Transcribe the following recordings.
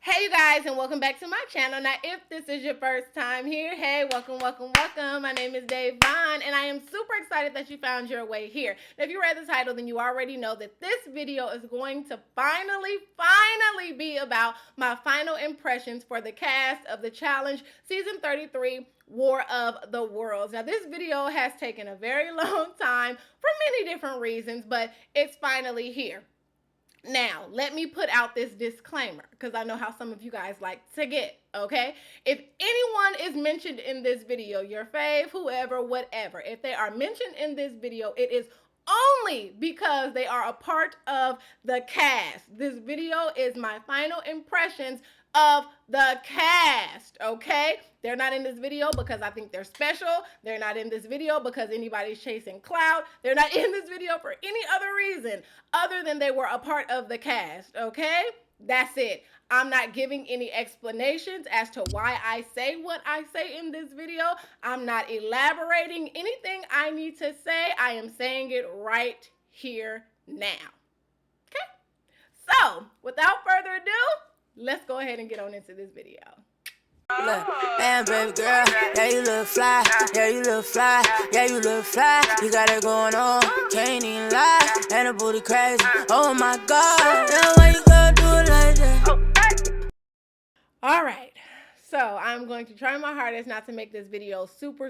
Hey you guys, and welcome back to my channel. Now if this is your first time here, hey, welcome. My name is Dianne, and I am super excited that you found your way here. Now if you read the title, then you already know that this video is going to finally be about my final impressions for the cast of the challenge season 33 War of the Worlds. Now this video has taken a very long time for many different reasons, but it's finally here. Now, let me put out this disclaimer because I know how some of you guys like to get, okay? If anyone is mentioned in this video, your fave, whoever, whatever, if they are mentioned in this video, it is only because they are a part of the cast. This video is my final impressions of the cast, okay? They're not in this video because I think they're special. They're not in this video because anybody's chasing clout. They're not in this video for any other reason other than they were a part of the cast, okay? That's it. I'm not giving any explanations as to why I say what I say in this video. I'm not elaborating anything I need to say. I am saying it right here now, okay? So, without further ado, let's go ahead and get on into this video. Look, man, baby girl, yeah, you look fly, yeah, you look fly, yeah, you look fly. You got it going on, can't even lie, and the booty crazy. Oh my God, yeah, why you gonna do it like that? All right. So I'm going to try my hardest not to make this video super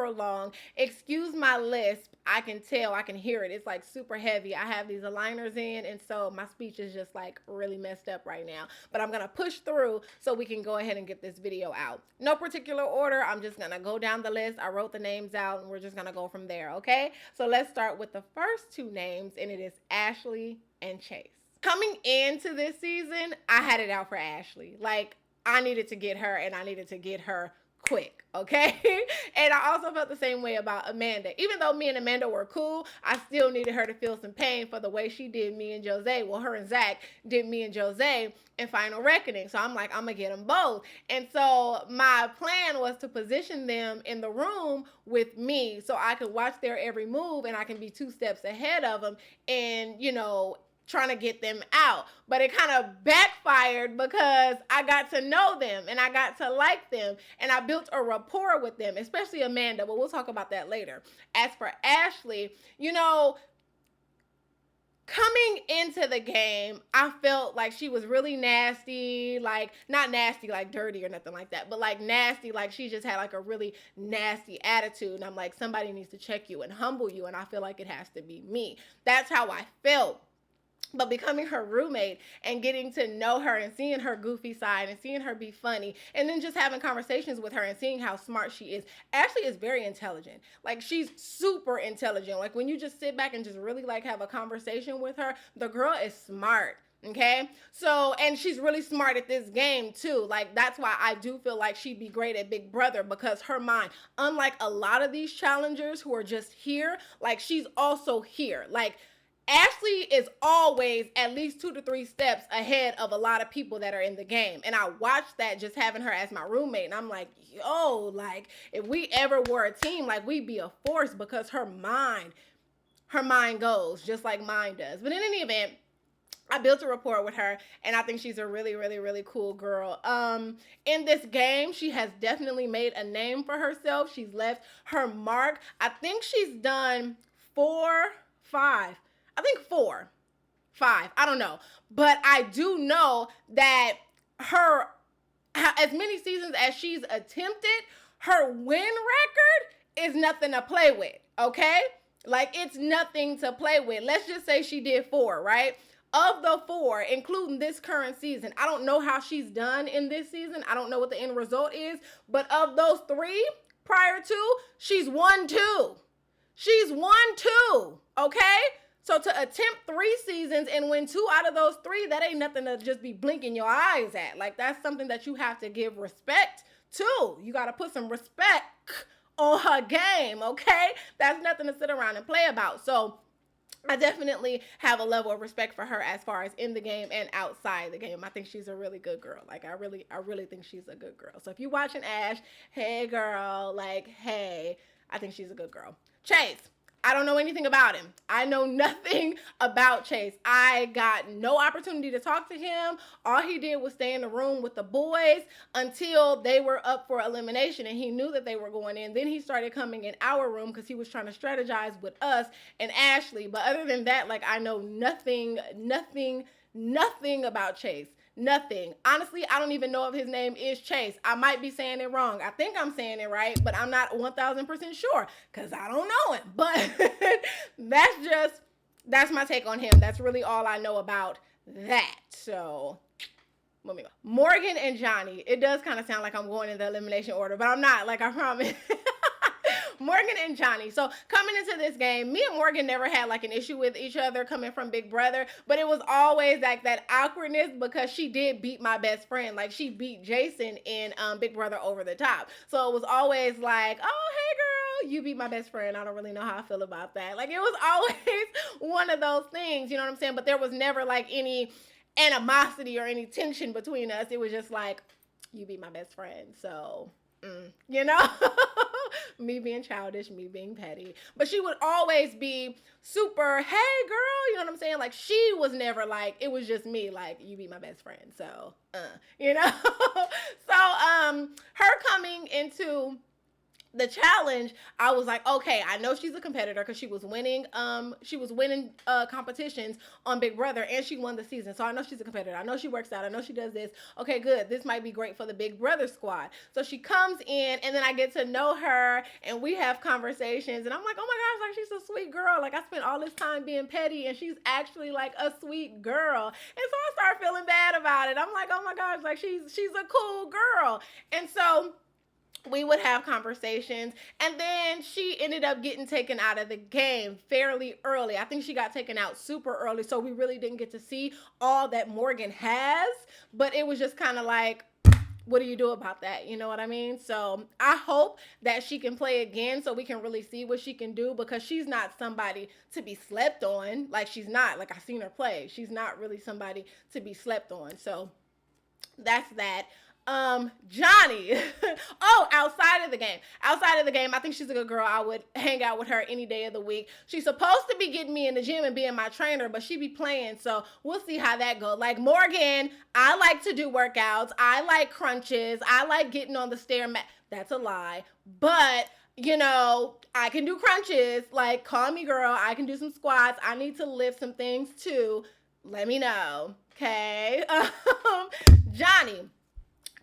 long. Excuse my lisp. I can tell, I can hear it. It's like super heavy. I have these aligners in, and so my speech is just like really messed up right now. But I'm going to push through so we can go ahead and get this video out. No particular order. I'm just going to go down the list. I wrote the names out, and we're just going to go from there, okay? So let's start with the first two names, and it is Ashley and Chase. Coming into this season, I had it out for Ashley. Like, I needed to get her, and I needed to get her quick, okay? And I also felt the same way about Amanda. Even though me and Amanda were cool, I still needed her to feel some pain for the way she did me and Jose. Well, her and Zach did me and Jose in Final Reckoning. So I'm like, I'm gonna get them both. And so my plan was to position them in the room with me so I could watch their every move and I can be 2 steps ahead of them and, you know, trying to get them out. But it kind of backfired because I got to know them and I got to like them and I built a rapport with them, especially Amanda, but we'll talk about that later. As for Ashley, you know, coming into the game, I felt like she was really nasty, like not nasty like dirty or nothing like that, but like nasty, like she just had like a really nasty attitude. And I'm like, somebody needs to check you and humble you, and I feel like it has to be me. That's how I felt. But becoming her roommate and getting to know her and seeing her goofy side and seeing her be funny and then just having conversations with her and seeing how smart she is. Ashley is very intelligent. Like, she's super intelligent. Like, when you just sit back and just really like have a conversation with her, the girl is smart. Okay, so, and she's really smart at this game too. Like, that's why I do feel like she'd be great at Big Brother, because her mind, unlike a lot of these challengers who are just here, like, she's also here. Like, Ashley is always at least 2 to 3 steps ahead of a lot of people that are in the game. And I watched that just having her as my roommate. And I'm like, yo, like, if we ever were a team, like, we'd be a force, because her mind goes just like mine does. But in any event, I built a rapport with her, and I think she's a really cool girl. In this game, she has definitely made a name for herself. She's left her mark. I think she's done 4, 5. I think 4, 5, I don't know. But I do know that her, as many seasons as she's attempted, her win record is nothing to play with, okay? Like, it's nothing to play with. Let's just say she did 4, right? Of the 4, including this current season, I don't know how she's done in this season. I don't know what the end result is. But of those 3 prior to, she's won 2. She's won 2, okay? So to attempt 3 seasons and win 2 out of those 3, that ain't nothing to just be blinking your eyes at. Like, that's something that you have to give respect to. You got to put some respect on her game, okay? That's nothing to sit around and play about. So I definitely have a level of respect for her as far as in the game and outside the game. I think she's a really good girl. Like, I really think she's a good girl. So if you're watching Ash, hey girl, like, hey, I think she's a good girl. Chase, I don't know anything about him. I know nothing about Chase. I got no opportunity to talk to him. All he did was stay in the room with the boys until they were up for elimination, and he knew that they were going in. Then he started coming in our room because he was trying to strategize with us and Ashley. But other than that, like, I know nothing about Chase. Nothing. Honestly, I don't even know if his name is Chase. I might be saying it wrong. I think I'm saying it right, but I'm not 1000% sure because I don't know him. But that's my take on him. That's really all I know about that. So, let me go. Morgan and Johnny. It does kind of sound like I'm going in the elimination order, but I'm not. Like, I promise. Morgan and Johnny. So coming into this game, me and Morgan never had like an issue with each other coming from Big Brother, but it was always like that awkwardness because she did beat my best friend. Like, she beat Jason in Big Brother over the top. So it was always like, oh, hey girl, you beat my best friend. I don't really know how I feel about that. Like, it was always one of those things, you know what I'm saying? But there was never like any animosity or any tension between us. It was just like, you beat my best friend. So, you know, me being childish, me being petty. But she would always be super, hey girl, you know what I'm saying? Like, she was never like, it was just me, like, you be my best friend. So, you know? So, her coming into the challenge, I was like, okay, I know she's a competitor because she was winning competitions on Big Brother, and she won the season. So I know she's a competitor. I know she works out. I know she does this. Okay, good. This might be great for the Big Brother squad. So she comes in, and then I get to know her, and we have conversations, and I'm like, oh my gosh, like, she's a sweet girl. Like, I spent all this time being petty, and she's actually like a sweet girl. And so I start feeling bad about it. I'm like, oh my gosh, like, she's a cool girl. And so we would have conversations, and then she ended up getting taken out of the game fairly early. I think she got taken out super early, so we really didn't get to see all that Morgan has, but it was just kind of like, what do you do about that? You know what I mean? So I hope that she can play again so we can really see what she can do, because she's not somebody to be slept on. Like, she's not. Like, I've seen her play. She's not really somebody to be slept on. So that's that. Johnny. Oh, outside of the game, I think she's a good girl. I would hang out with her any day of the week. She's supposed to be getting me in the gym and being my trainer, but she be playing, so we'll see how that goes. Like, Morgan, I like to do workouts. I like crunches. I like getting on the stair mat. That's a lie, but you know, I can do crunches. Like, call me girl. I can do some squats. I need to lift some things too. Let me know. Okay. Johnny.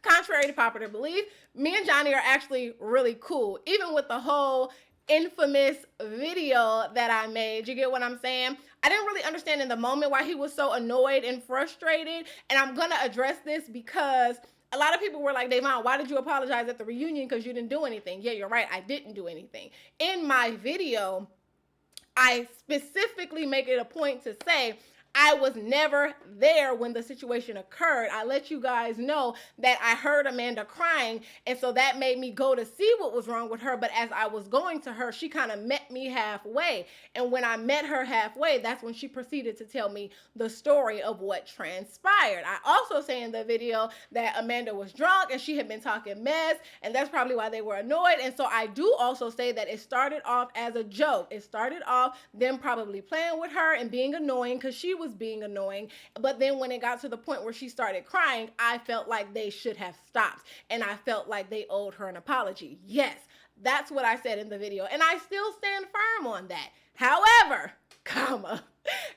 Contrary to popular belief, me and Johnny are actually really cool, even with the whole infamous video that I made. You get what I'm saying? I didn't really understand in the moment why he was so annoyed and frustrated, and I'm going to address this because a lot of people were like, Davon, why did you apologize at the reunion? Because you didn't do anything. Yeah, you're right. I didn't do anything. In my video, I specifically make it a point to say I was never there when the situation occurred. I let you guys know that I heard Amanda crying, and so that made me go to see what was wrong with her. But as I was going to her, she kind of met me halfway. And when I met her halfway, that's when she proceeded to tell me the story of what transpired. I also say in the video that Amanda was drunk and she had been talking mess, and that's probably why they were annoyed. And so I do also say that it started off as a joke. It started off them probably playing with her and being annoying because she was being annoying. But then when it got to the point where she started crying, I felt like they should have stopped, and I felt like they owed her an apology. Yes, that's what I said in the video, and I still stand firm on that. However,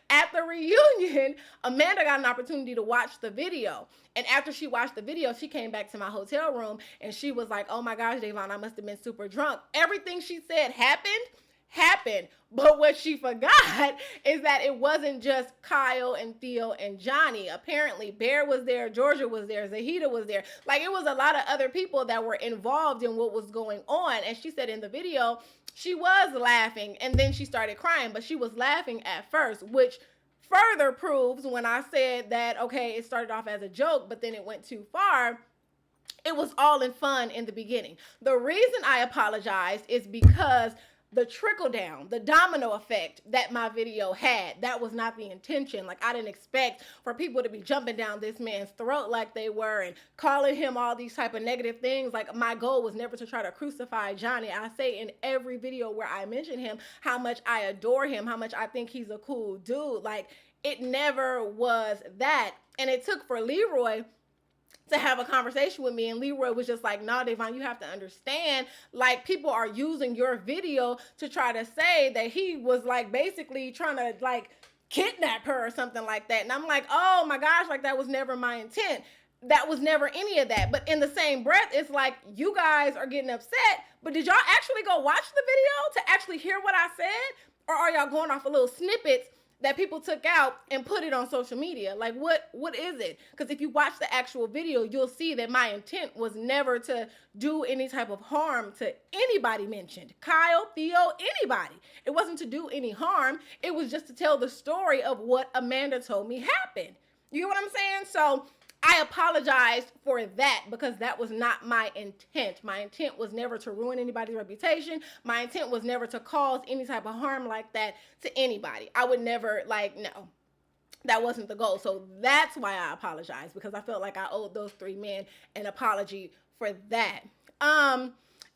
at the reunion, Amanda got an opportunity to watch the video. And after she watched the video, she came back to my hotel room and she was like, oh my gosh, Davon, I must have been super drunk. Everything she said happened. But what she forgot is that it wasn't just Kyle and Theo and Johnny. Apparently, Bear was there, Georgia was there, Zahida was there. Like, it was a lot of other people that were involved in what was going on. And she said in the video, she was laughing and then she started crying, but she was laughing at first, which further proves when I said that, okay, it started off as a joke, but then it went too far. It was all in fun in the beginning. The reason I apologized is because the trickle down, the domino effect that my video had. That was not the intention. Like, I didn't expect for people to be jumping down this man's throat like they were and calling him all these type of negative things. Like, my goal was never to try to crucify Johnny. I say in every video where I mention him how much I adore him, how much I think he's a cool dude. Like, it never was that. And it took for Leroy to have a conversation with me, and Leroy was just like, nah, Devon, you have to understand, like, people are using your video to try to say that he was, like, basically trying to, like, kidnap her or something like that. And I'm like, oh my gosh, like, that was never my intent. That was never any of that. But in the same breath, it's like, you guys are getting upset, but did y'all actually go watch the video to actually hear what I said? Or are y'all going off of little snippets that people took out and put it on social media? Like, what is it? Because if you watch the actual video, you'll see that my intent was never to do any type of harm to anybody mentioned. Kyle, Theo, anybody. It wasn't to do any harm. It was just to tell the story of what Amanda told me happened. You get what I'm saying? So I apologized for that because that was not my intent. My intent was never to ruin anybody's reputation. My intent was never to cause any type of harm like that to anybody. I would never, like, no. That wasn't the goal. So that's why I apologized, because I felt like I owed those three men an apology for that.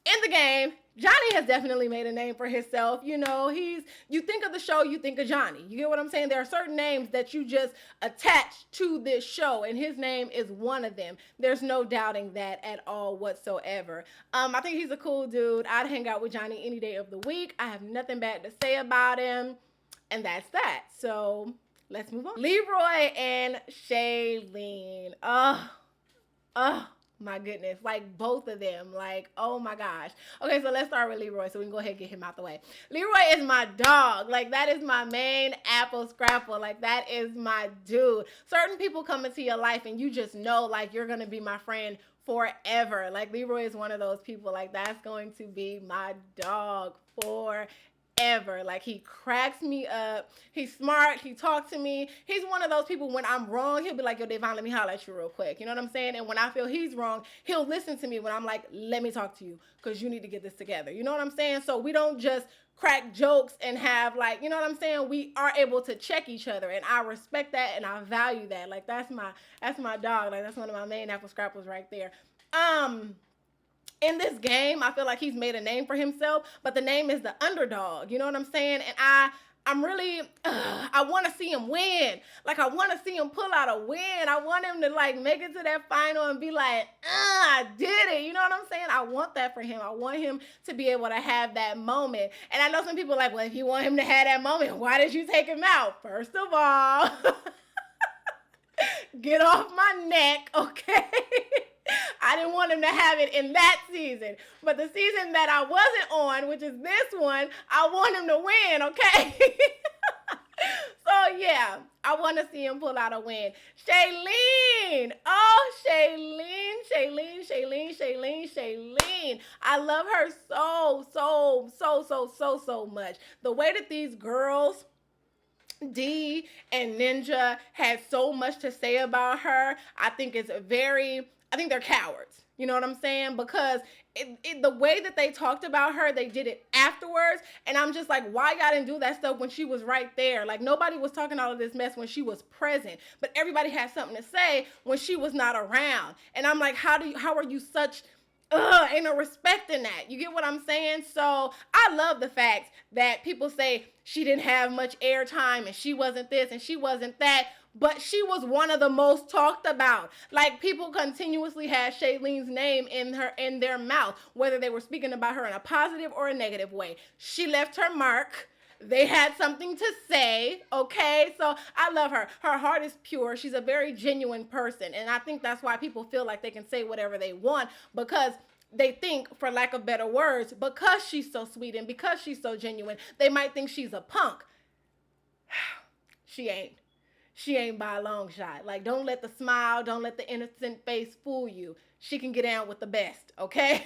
In the game, Johnny has definitely made a name for himself. You know, you think of the show, you think of Johnny. You get what I'm saying? There are certain names that you just attach to this show, and his name is one of them. There's no doubting that at all whatsoever. I think he's a cool dude. I'd hang out with Johnny any day of the week. I have nothing bad to say about him, and that's that. So let's move on. Leroy and Shaleen. Oh, my goodness, like, both of them, like, oh my gosh. Okay, so let's start with Leroy so we can go ahead and get him out the way. Leroy is my dog. Like, that is my main apple scrapple. Like, that is my dude. Certain people come into your life and you just know, like, you're gonna be my friend forever. Like, Leroy is one of those people. Like, that's going to be my dog forever. Like, he cracks me up. He's smart. He talks to me. He's one of those people, when I'm wrong, he'll be like, yo, Devon, let me holler at you real quick. You know what I'm saying? And when I feel he's wrong, he'll listen to me when I'm like, let me talk to you because you need to get this together. You know what I'm saying? So we don't just crack jokes and have, like, you know what I'm saying? We are able to check each other, and I respect that and I value that. Like, that's my dog. Like, that's one of my main apple scrapples right there. In this game, I feel like he's made a name for himself, but the name is the underdog. You know what I'm saying? And I'm really, I want to see him win. Like, I want to see him pull out a win. I want him to, like, make it to that final and be like, I did it. You know what I'm saying? I want that for him. I want him to be able to have that moment. And I know some people are like, well, if you want him to have that moment, why did you take him out? First of all, get off my neck, okay? I didn't want him to have it in that season. But the season that I wasn't on, which is this one, I want him to win, okay? So, yeah, I want to see him pull out a win. Shaleen. Oh, Shaleen. I love her so much. The way that these girls, Dee and Ninja, had so much to say about her, I think they're cowards. You know what I'm saying? Because the way that they talked about her, they did it afterwards. And I'm just like, why y'all didn't do that stuff when she was right there? Like, nobody was talking all of this mess when she was present. But everybody had something to say when she was not around. And I'm like, how are you such... ain't no respect in that. You get what I'm saying? So I love the fact that people say she didn't have much airtime and she wasn't this and she wasn't that, but she was one of the most talked about. Like, people continuously had Shaleen's name in their mouth, whether they were speaking about her in a positive or a negative way. She left her mark. They had something to say, okay? So I love her. Her heart is pure. She's a very genuine person. And I think that's why people feel like they can say whatever they want, because they think, for lack of better words, because she's so sweet and because she's so genuine, they might think she's a punk. She ain't. She ain't by a long shot. Like, don't let the smile, don't let the innocent face fool you. She can get down with the best, okay?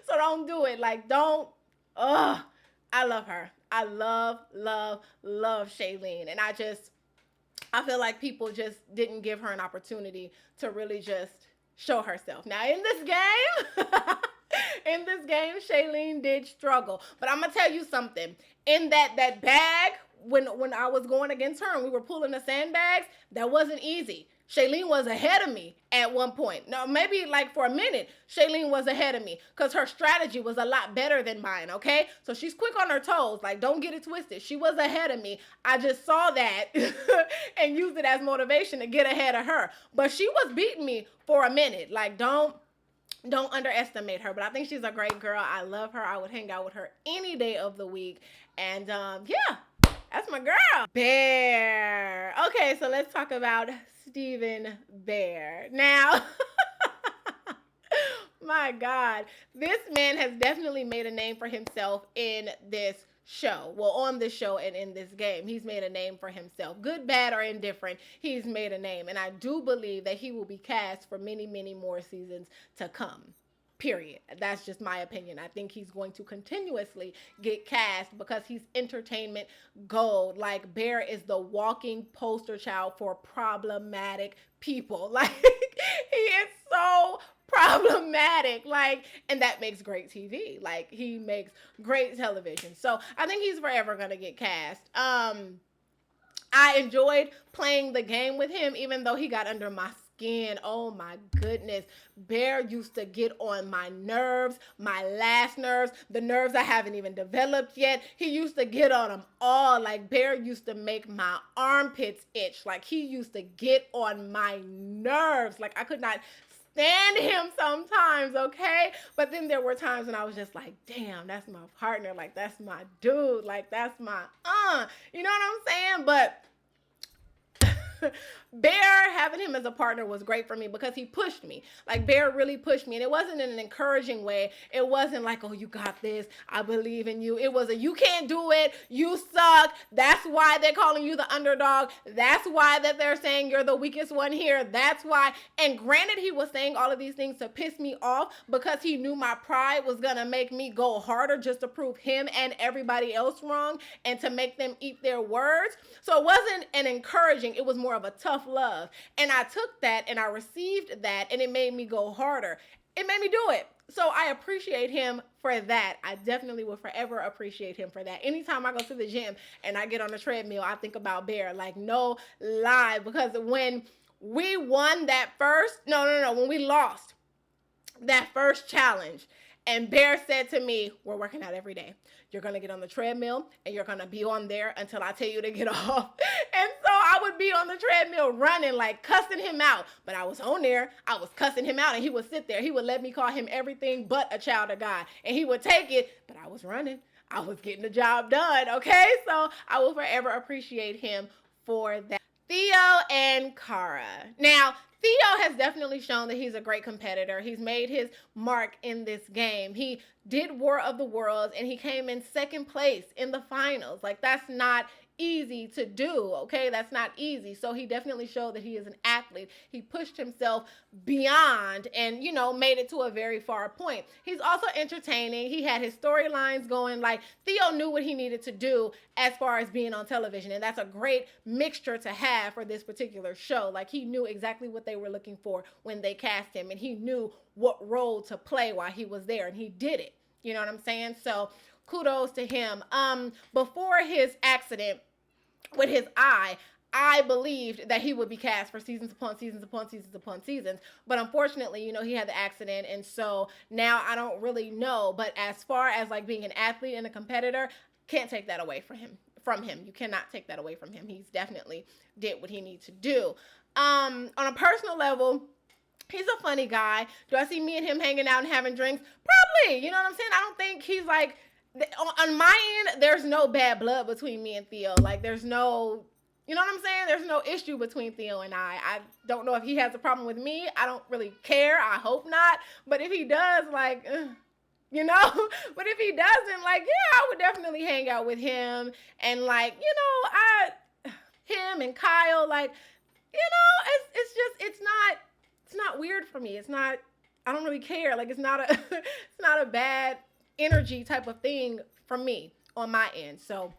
So don't do it. Like, don't. I love her. I love Shaleen. And I feel like people just didn't give her an opportunity to really just show herself. Now in this game, Shaleen did struggle. But I'm gonna tell you something. In that bag, when I was going against her and we were pulling the sandbags, that wasn't easy. Shaleen was ahead of me at one point. No, maybe like for a minute, Shaleen was ahead of me because her strategy was a lot better than mine, okay? So she's quick on her toes. Like, don't get it twisted. She was ahead of me. I just saw that and used it as motivation to get ahead of her. But she was beating me for a minute. Like, don't underestimate her. But I think she's a great girl. I love her. I would hang out with her any day of the week. And yeah, that's my girl. Bear. Okay, so let's talk about Stephen Bear. Now, my God, this man has definitely made a name for himself in this show. Well, on this show and in this game, he's made a name for himself. Good, bad, or indifferent, he's made a name. And I do believe that he will be cast for many, many more seasons to come. Period. That's just my opinion. I think he's going to continuously get cast because he's entertainment gold. Like, Bear is the walking poster child for problematic people. Like, he is so problematic. Like, and that makes great TV. Like, he makes great television. So I think he's forever gonna get cast. I enjoyed playing the game with him, even though he got under my skin. Oh my goodness. Bear used to get on my nerves, my last nerves, the nerves I haven't even developed yet. He used to get on them all. Like, Bear used to make my armpits itch. Like, he used to get on my nerves. Like, I could not stand him sometimes, okay? But then there were times when I was just like, damn, that's my partner. Like, that's my dude. Like, that's my, you know what I'm saying? But Bear, having him as a partner was great for me because he pushed me. Like, Bear really pushed me. And it wasn't in an encouraging way. It wasn't like, oh, you got this. I believe in you. It was a, you can't do it. You suck. That's why they're calling you the underdog. That's why that they're saying you're the weakest one here. That's why. And granted, he was saying all of these things to piss me off because he knew my pride was going to make me go harder just to prove him and everybody else wrong and to make them eat their words. So it wasn't an encouraging. It was more of a tough love. And I took that and I received that and it made me go harder. It made me do it. So I appreciate him for that. I definitely will forever appreciate him for that. Anytime I go to the gym and I get on the treadmill, I think about Bear. Like, no lie. Because when we won that first, when we lost that first challenge, and Bear said to me, we're working out every day. You're going to get on the treadmill and you're going to be on there until I tell you to get off. And so I would be on the treadmill running, like cussing him out. But I was on there. I was cussing him out and he would sit there. He would let me call him everything but a child of God. And he would take it, but I was running. I was getting the job done, okay? So I will forever appreciate him for that. Theo and Cara. Now, Theo has definitely shown that he's a great competitor. He's made his mark in this game. He did War of the Worlds and he came in second place in the finals. Like, that's not easy to do, okay? That's not easy. So he definitely showed that he is an athlete. He pushed himself beyond and, made it to a very far point. He's also entertaining. He had his storylines going. Like, Theo knew what he needed to do as far as being on television. And that's a great mixture to have for this particular show. Like, he knew exactly what they were looking for when they cast him. And he knew what role to play while he was there. And he did it. You know what I'm saying? So kudos to him. Before his accident with his eye, I believed that he would be cast for seasons upon seasons upon seasons upon seasons. But unfortunately, he had the accident. And so now I don't really know. But as far as like being an athlete and a competitor, can't take that away from him. You cannot take that away from him. He's definitely did what he needs to do. On a personal level, he's a funny guy. Do I see me and him hanging out and having drinks? Probably. You know what I'm saying? I don't think he's like, on my end, there's no bad blood between me and Theo. Like, there's no, you know what I'm saying? There's no issue between Theo and I. I don't know if he has a problem with me. I don't really care. I hope not. But if he does, like, but if he doesn't, like, yeah, I would definitely hang out with him. And like, him and Kyle, like, it's not weird for me. It's not, I don't really care. Like, it's not a bad energy type of thing for me on my end. So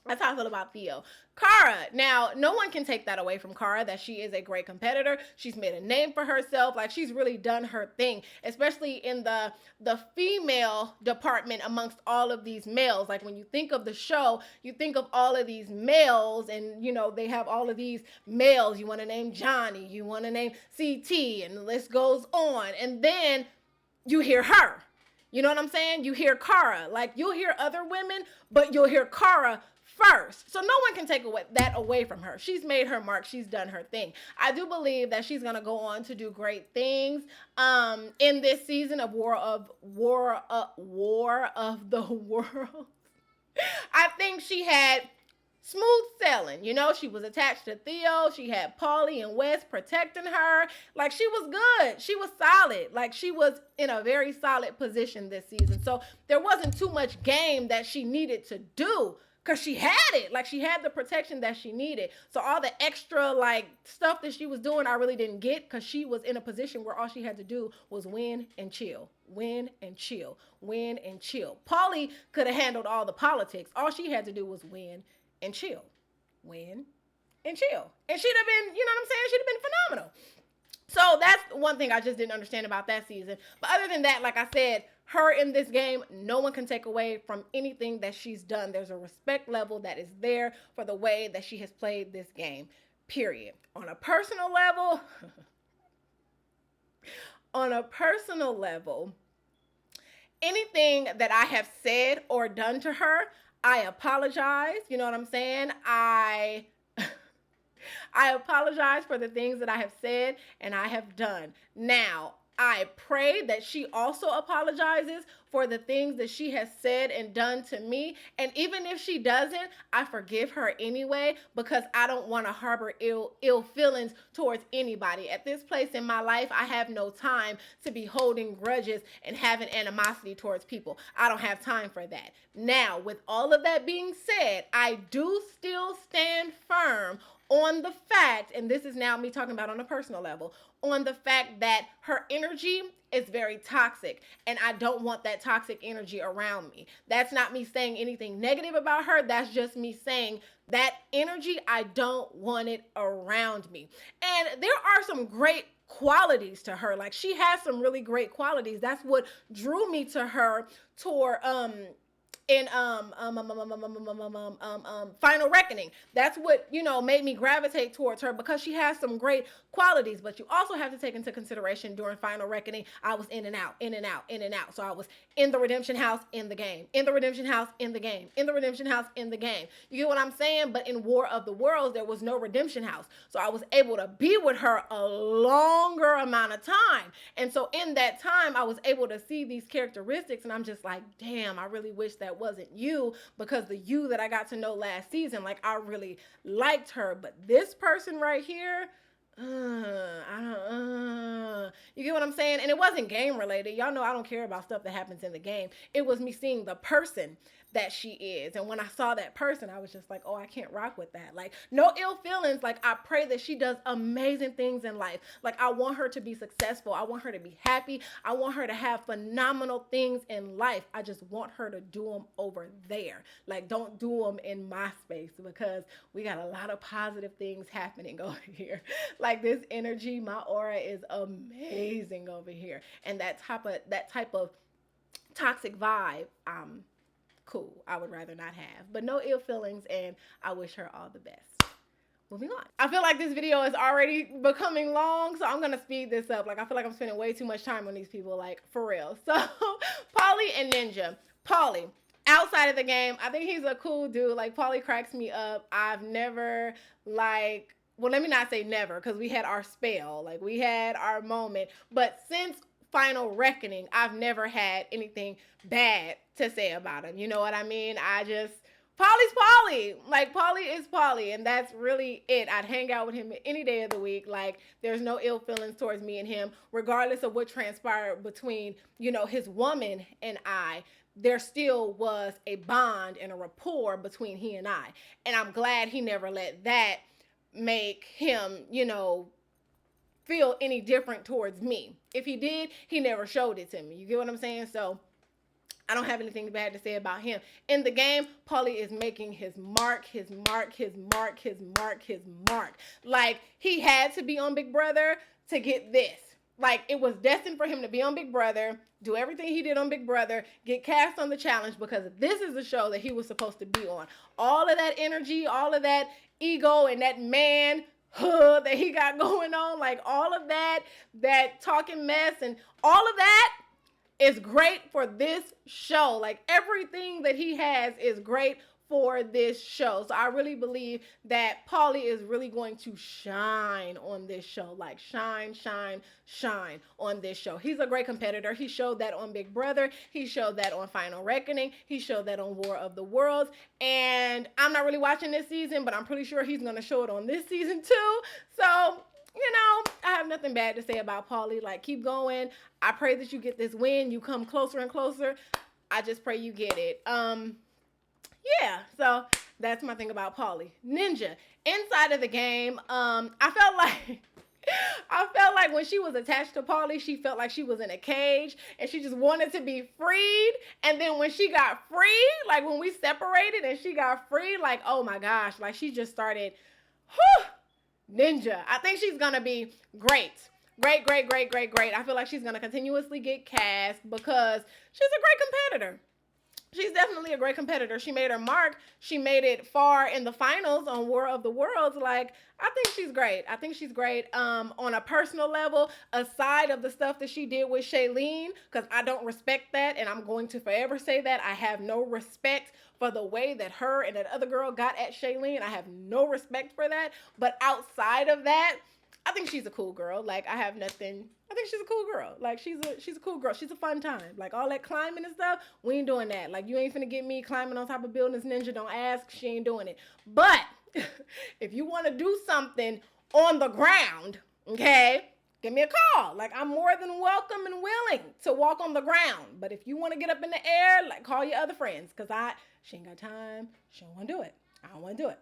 That's how I feel about Theo. Cara, now, no one can take that away from Cara, that she is a great competitor. She's made a name for herself. Like, she's really done her thing, especially in the female department amongst all of these males. Like, when you think of the show, you think of all of these males, and, you know, they have all of these males. You want to name Johnny, you want to name CT, and the list goes on. And then you hear her. You know what I'm saying? You hear Cara. Like, you'll hear other women, but you'll hear Cara first. So no one can take that away from her. She's made her mark. She's done her thing. I do believe that she's going to go on to do great things in this season of War of the World. I think she had smooth sailing. You know, she was attached to Theo. She had Paulie and Wes protecting her. Like, she was good. She was solid. Like, she was in a very solid position this season. So there wasn't too much game that she needed to do, because she had it. Like, she had the protection that she needed. So all the extra, like, stuff that she was doing, I really didn't get, because she was in a position where all she had to do was win and chill. Win and chill. Win and chill. Paulie could have handled all the politics. All she had to do was win and chill. Win and chill. And she'd have been, you know what I'm saying? She'd have been phenomenal. So that's one thing I just didn't understand about that season. But other than that, like I said, her in this game, no one can take away from anything that she's done. There's a respect level that is there for the way that she has played this game, period. On a personal level, anything that I have said or done to her, I apologize. You know what I'm saying? I apologize for the things that I have said and I have done. Now, I pray that she also apologizes for the things that she has said and done to me. And even if she doesn't, I forgive her anyway, because I don't want to harbor ill feelings towards anybody. At this place in my life, I have no time to be holding grudges and having animosity towards people. I don't have time for that. Now, with all of that being said, I do still stand firm on the fact, and this is now me talking about on a personal level, on the fact that her energy is very toxic, and I don't want that toxic energy around me. That's not me saying anything negative about her. That's just me saying that energy, I don't want it around me. And there are some great qualities to her. Like, she has some really great qualities. That's what drew me to her in Final Reckoning. That's what, you know, made me gravitate towards her, because she has some great qualities. But you also have to take into consideration, during Final Reckoning, I was in and out. So I was in the redemption house, in the game, in the redemption house, in the game, in the redemption house, in the game. You get what I'm saying? But in War of the Worlds, there was no redemption house. So I was able to be with her a longer amount of time. And so in that time, I was able to see these characteristics, and I'm just like, damn, I really wish that wasn't you, because the you that I got to know last season, like, I really liked her. But this person right here, you get what I'm saying? And it wasn't game related. Y'all know I don't care about stuff that happens in the game. It was me seeing the person that she is. And when I saw that person, I was just like, oh, I can't rock with that. Like, no ill feelings. Like, I pray that she does amazing things in life. Like, I want her to be successful. I want her to be happy. I want her to have phenomenal things in life. I just want her to do them over there. Like, don't do them in my space, because we got a lot of positive things happening over here. Like, this energy, my aura is amazing over here. And that type of toxic vibe, cool. I would rather not have. But no ill feelings, and I wish her all the best. Moving on. I feel like this video is already becoming long, so I'm going to speed this up. Like, I feel like I'm spending way too much time on these people, like, for real. So, Paulie and Ninja. Paulie, outside of the game, I think he's a cool dude. Like, Paulie cracks me up. I've never, like, well, let me not say never, because we had our spell. Like, we had our moment. But since Final Reckoning, I've never had anything bad to say about him. You know what I mean? Paulie's Paulie. Like, Paulie is Paulie, and that's really it. I'd hang out with him any day of the week. Like, there's no ill feelings towards me and him, regardless of what transpired between, you know, his woman and I. There still was a bond and a rapport between he and I. And I'm glad he never let that make him, you know, feel any different towards me. If he did, he never showed it to me. You get what I'm saying? So I don't have anything bad to say about him. In the game, Paulie is making his mark, his mark, his mark, his mark, his mark. Like, he had to be on Big Brother to get this. Like, it was destined for him to be on Big Brother, do everything he did on Big Brother, get cast on the challenge, because this is the show that he was supposed to be on. All of that energy, all of that ego, and that man that he got going on, like all of that talking mess and all of that is great for this show. Like, everything that he has is great for this show. So I really believe that Paulie is really going to shine on this show. Like, shine, shine, shine on this show. He's a great competitor. He showed that on Big Brother. He showed that on Final Reckoning. He showed that on War of the Worlds. And I'm not really watching this season, but I'm pretty sure he's going to show it on this season too. So, you know, I have nothing bad to say about Paulie. Like, keep going. I pray that you get this win. You come closer and closer. I just pray you get it. Yeah, so that's my thing about Paulie. Ninja, inside of the game, I felt like when she was attached to Paulie, she felt like she was in a cage and she just wanted to be freed. And then when she got free, like when we separated and she got free, like, oh my gosh, like she just started, Ninja. I think she's gonna be great. Great. I feel like she's gonna continuously get cast because she's a great competitor. She's definitely a great competitor. She made her mark. She made it far in the finals on War of the Worlds. Like, I think she's great. I think she's great on a personal level, aside of the stuff that she did with Shaleen, because I don't respect that, and I'm going to forever say that. I have no respect for the way that her and that other girl got at Shaleen. I have no respect for that. But outside of that, I think she's a cool girl. Like, I think she's a cool girl. Like, she's a cool girl. She's a fun time. Like, all that climbing and stuff, we ain't doing that. Like, you ain't finna get me climbing on top of buildings, Ninja. Don't ask. She ain't doing it. But if you want to do something on the ground, okay, give me a call. Like, I'm more than welcome and willing to walk on the ground. But if you want to get up in the air, like, call your other friends, because she ain't got time. She don't want to do it. I don't want to do it.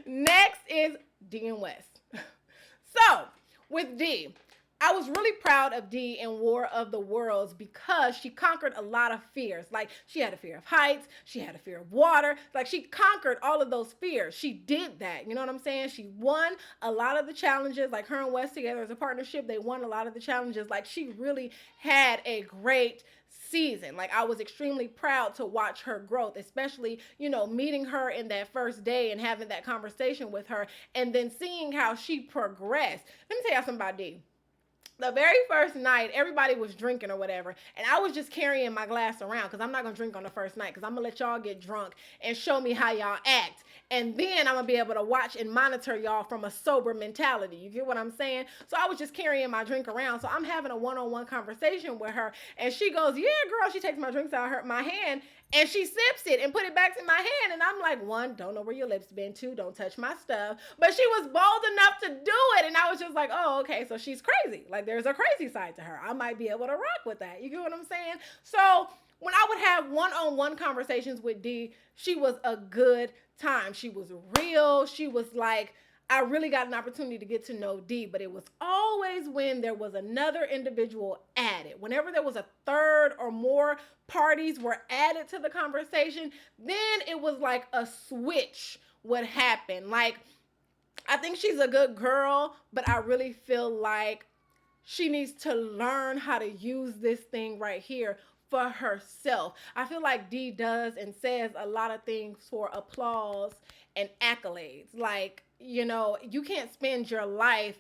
Next is Dee and Wes. So, with Dee, I was really proud of Dee in War of the Worlds because she conquered a lot of fears. Like, she had a fear of heights. She had a fear of water. Like, she conquered all of those fears. She did that. You know what I'm saying? She won a lot of the challenges. Like, her and Wes together as a partnership, they won a lot of the challenges. Like, she really had a great season. Like, I was extremely proud to watch her growth, especially, you know, meeting her in that first day and having that conversation with her and then seeing how she progressed. Let me tell y'all something about Dee. The very first night, everybody was drinking or whatever, and I was just carrying my glass around because I'm not going to drink on the first night because I'm going to let y'all get drunk and show me how y'all act. And then I'm going to be able to watch and monitor y'all from a sober mentality. You get what I'm saying? So I was just carrying my drink around. So I'm having a one-on-one conversation with her, and she goes, yeah, girl. She takes my drinks out of my hand, and she sips it and put it back in my hand. And I'm like, one, don't know where your lips been. Two, don't touch my stuff. But she was bold enough to do it. And I was just like, oh, okay, so she's crazy. Like, there's a crazy side to her. I might be able to rock with that. You get what I'm saying? So when I would have one-on-one conversations with Dee, she was a good time. She was real. She was like, I really got an opportunity to get to know Dee, but it was always when there was another individual added. Whenever there was a third or more parties were added to the conversation, then it was like a switch would happen. Like, I think she's a good girl, but I really feel like she needs to learn how to use this thing right here for herself. I feel like Dee does and says a lot of things for applause and accolades. Like, you know, you can't spend your life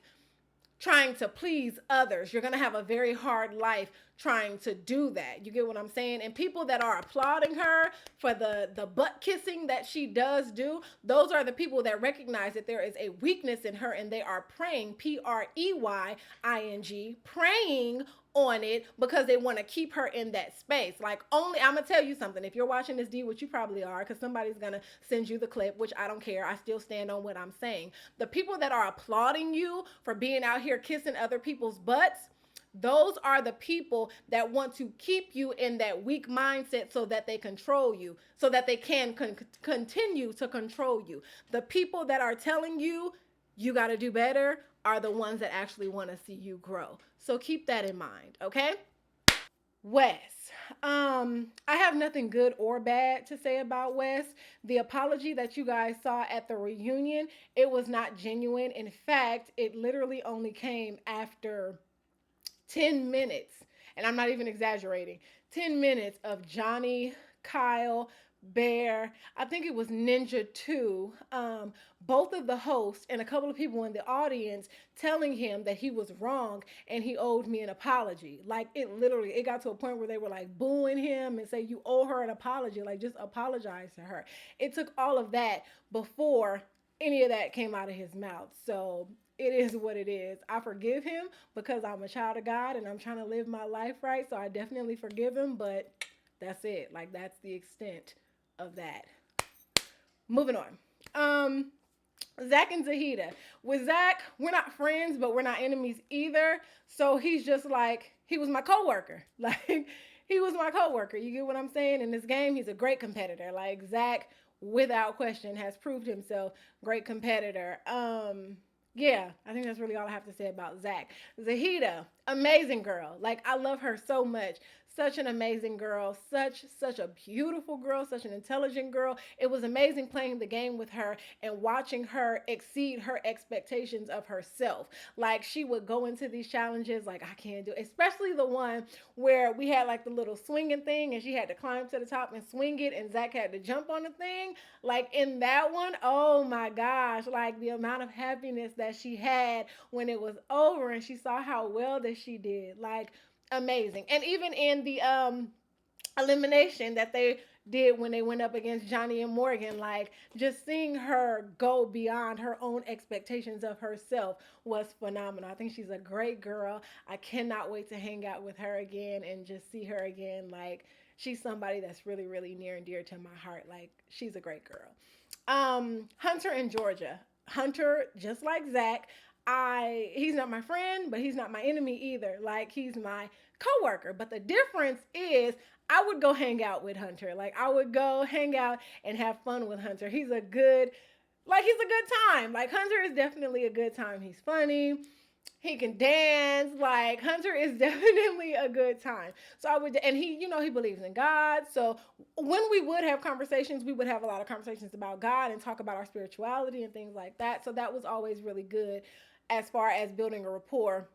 trying to please others. You're going to have a very hard life trying to do that. You get what I'm saying? And people that are applauding her for the butt kissing that she does do, those are the people that recognize that there is a weakness in her and they are praying, Preying, praying on it because they want to keep her in that space. Like, only, I'm going to tell you something. If you're watching this, Dee, which you probably are, because somebody's going to send you the clip, which I don't care. I still stand on what I'm saying. The people that are applauding you for being out here kissing other people's butts, those are the people that want to keep you in that weak mindset so that they control you, so that they can continue to control you. The people that are telling you, you got to do better, are the ones that actually want to see you grow. So keep that in mind, okay? Wes. I have nothing good or bad to say about Wes. The apology that you guys saw at the reunion, it was not genuine. In fact, it literally only came after 10 minutes, and I'm not even exaggerating, 10 minutes of Johnny, Kyle, Bear, I think it was Ninja too, both of the hosts and a couple of people in the audience telling him that he was wrong and he owed me an apology. Like it literally, it got to a point where they were like booing him and say, you owe her an apology, like just apologize to her. It took all of that before any of that came out of his mouth. So it is what it is. I forgive him because I'm a child of God and I'm trying to live my life right. So I definitely forgive him, but that's it. Like that's the extent of that. Moving on. Zach and Zahida. With Zach, we're not friends, but we're not enemies either. So he's just like, he was my coworker. Like, he was my coworker. You get what I'm saying? In this game, he's a great competitor. Like, Zach, without question, has proved himself great competitor. Yeah, I think that's really all I have to say about Zach. Zahida, amazing girl. Like, I love her so much. Such an amazing girl, such a beautiful girl, such an intelligent girl. It was amazing playing the game with her and watching her exceed her expectations of herself. Like she would go into these challenges like I can't do it. Especially the one where we had like the little swinging thing and she had to climb to the top and swing it and Zach had to jump on the thing. Like in that one, oh my gosh, like the amount of happiness that she had when it was over and she saw how well that she did. Like amazing. And even in the elimination that they did when they went up against Johnny and Morgan, like just seeing her go beyond her own expectations of herself was phenomenal. I think she's a great girl. I cannot wait to hang out with her again and just see her again. Like she's somebody that's really, really near and dear to my heart. Like she's a great girl. Hunter and Georgia. Hunter, just like Zach, he's not my friend, but he's not my enemy either. Like he's my coworker. But the difference is I would go hang out with Hunter. Like I would go hang out and have fun with Hunter. He's a good time. Like Hunter is definitely a good time. He's funny. He can dance. Like Hunter is definitely a good time. So I would, and he, he believes in God. So when we would have conversations, we would have a lot of conversations about God and talk about our spirituality and things like that. So that was always really good as far as building a rapport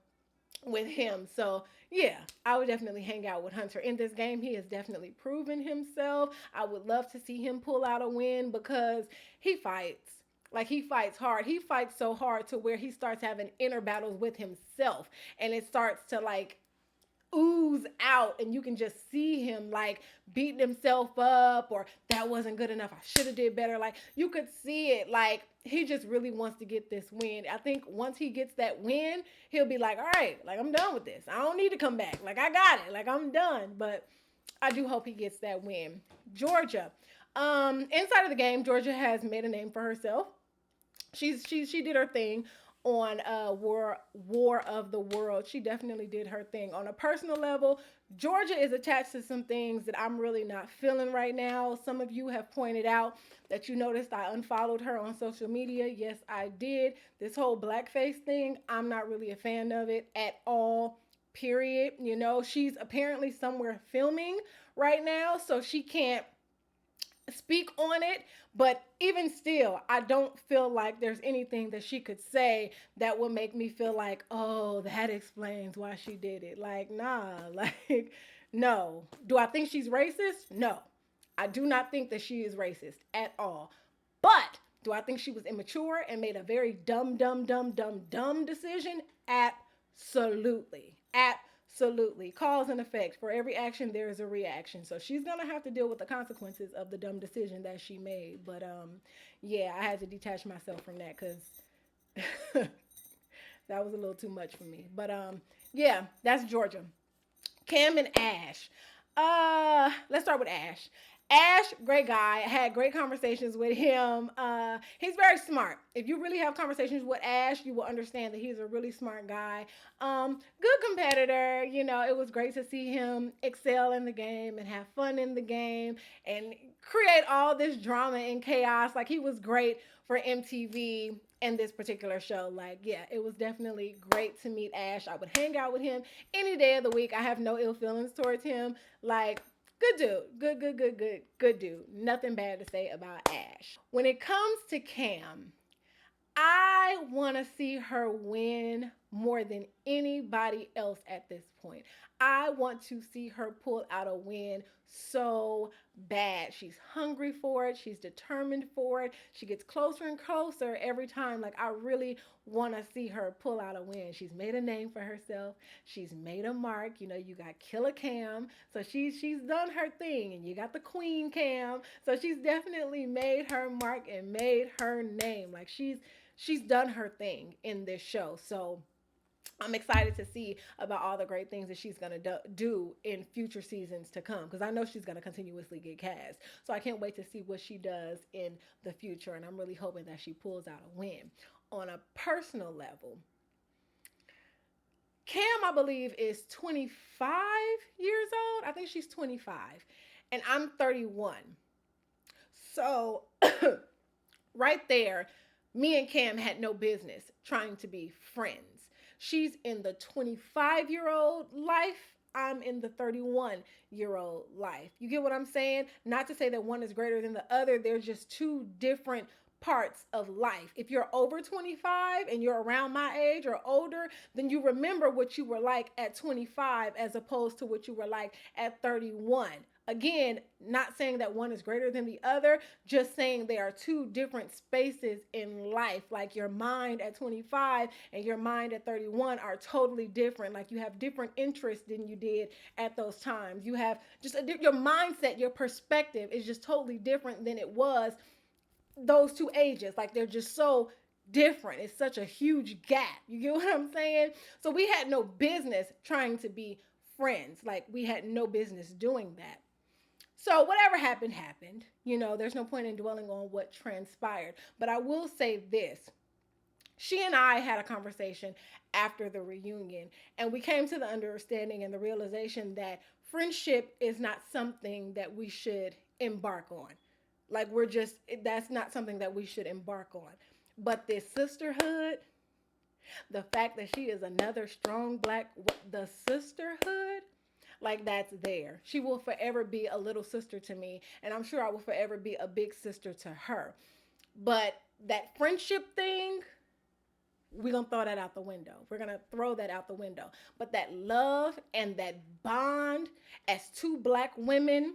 with him. So yeah, I would definitely hang out with Hunter. In this game, he has definitely proven himself. I would love to see him pull out a win because he fights. Like he fights hard. He fights so hard to where he starts having inner battles with himself. And it starts to like ooze out and you can just see him like beating himself up or that wasn't good enough. I should have did better. Like you could see it. Like he just really wants to get this win. I think once he gets that win, he'll be like, all right, like I'm done with this. I don't need to come back. Like I got it. Like I'm done. But I do hope he gets that win. Georgia. Inside of the game, Georgia has made a name for herself. She did her thing on War of the World. She definitely did her thing. On a personal level, Georgia is attached to some things that I'm really not feeling right now. Some of you have pointed out that you noticed I unfollowed her on social media. Yes, I did. This whole blackface thing, I'm not really a fan of it at all. Period. She's apparently somewhere filming right now, so she can't speak on it, but even still, I don't feel like there's anything that she could say that would make me feel like, oh, that explains why she did it. Like, nah, like, no. Do I think she's racist? No. I do not think that she is racist at all. But do I think she was immature and made a very dumb decision? Absolutely. Absolutely. Cause and effect. For every action, there is a reaction. So she's going to have to deal with the consequences of the dumb decision that she made. But, yeah, I had to detach myself from that because that was a little too much for me. But, yeah, that's Georgia. Cam and Ash. Let's start with Ash. Ash, great guy. I had great conversations with him. He's very smart. If you really have conversations with Ash, you will understand that he's a really smart guy. Good competitor. It was great to see him excel in the game and have fun in the game and create all this drama and chaos. Like he was great for MTV. in this particular show. Like, yeah, it was definitely great to meet Ash. I would hang out with him any day of the week. I have no ill feelings towards him. Like, good dude. Good dude. Nothing bad to say about Ash. When it comes to Cam, I want to see her win more than anybody else at this point. I want to see her pull out a win so bad. She's hungry for it. She's determined for it. She gets closer and closer every time. Like, I really want to see her pull out a win. She's made a name for herself. She's made a mark. You know, you got Killer Cam. So she's done her thing. And you got the Queen Cam. So she's definitely made her mark and made her name. Like, she's done her thing in this show. So I'm excited to see about all the great things that she's going to do in future seasons to come, because I know she's going to continuously get cast. So I can't wait to see what she does in the future, and I'm really hoping that she pulls out a win. On a personal level, Cam, I believe, is 25 years old. I think she's 25, and I'm 31. So right there, me and Cam had no business trying to be friends. She's in the 25-year-old life. I'm in the 31-year-old life. You get what I'm saying? Not to say that one is greater than the other. They're just two different parts of life. If you're over 25 and you're around my age or older, then you remember what you were like at 25 as opposed to what you were like at 31. Again, not saying that one is greater than the other, just saying they are two different spaces in life. Like, your mind at 25 and your mind at 31 are totally different. Like, you have different interests than you did at those times. You have just your mindset, your perspective is just totally different than it was those two ages. Like, they're just so different. It's such a huge gap. You get what I'm saying? So we had no business trying to be friends. Like, we had no business doing that. So whatever happened, happened. You know, there's no point in dwelling on what transpired. But I will say this. She and I had a conversation after the reunion, and we came to the understanding and the realization that friendship is not something that we should embark on. Like, that's not something that we should embark on. But this sisterhood, the fact that she is another strong black, the sisterhood, like, that's there. She will forever be a little sister to me, and I'm sure I will forever be a big sister to her. But that friendship thing, we're going to throw that out the window. We're going to throw that out the window. But that love and that bond as two black women,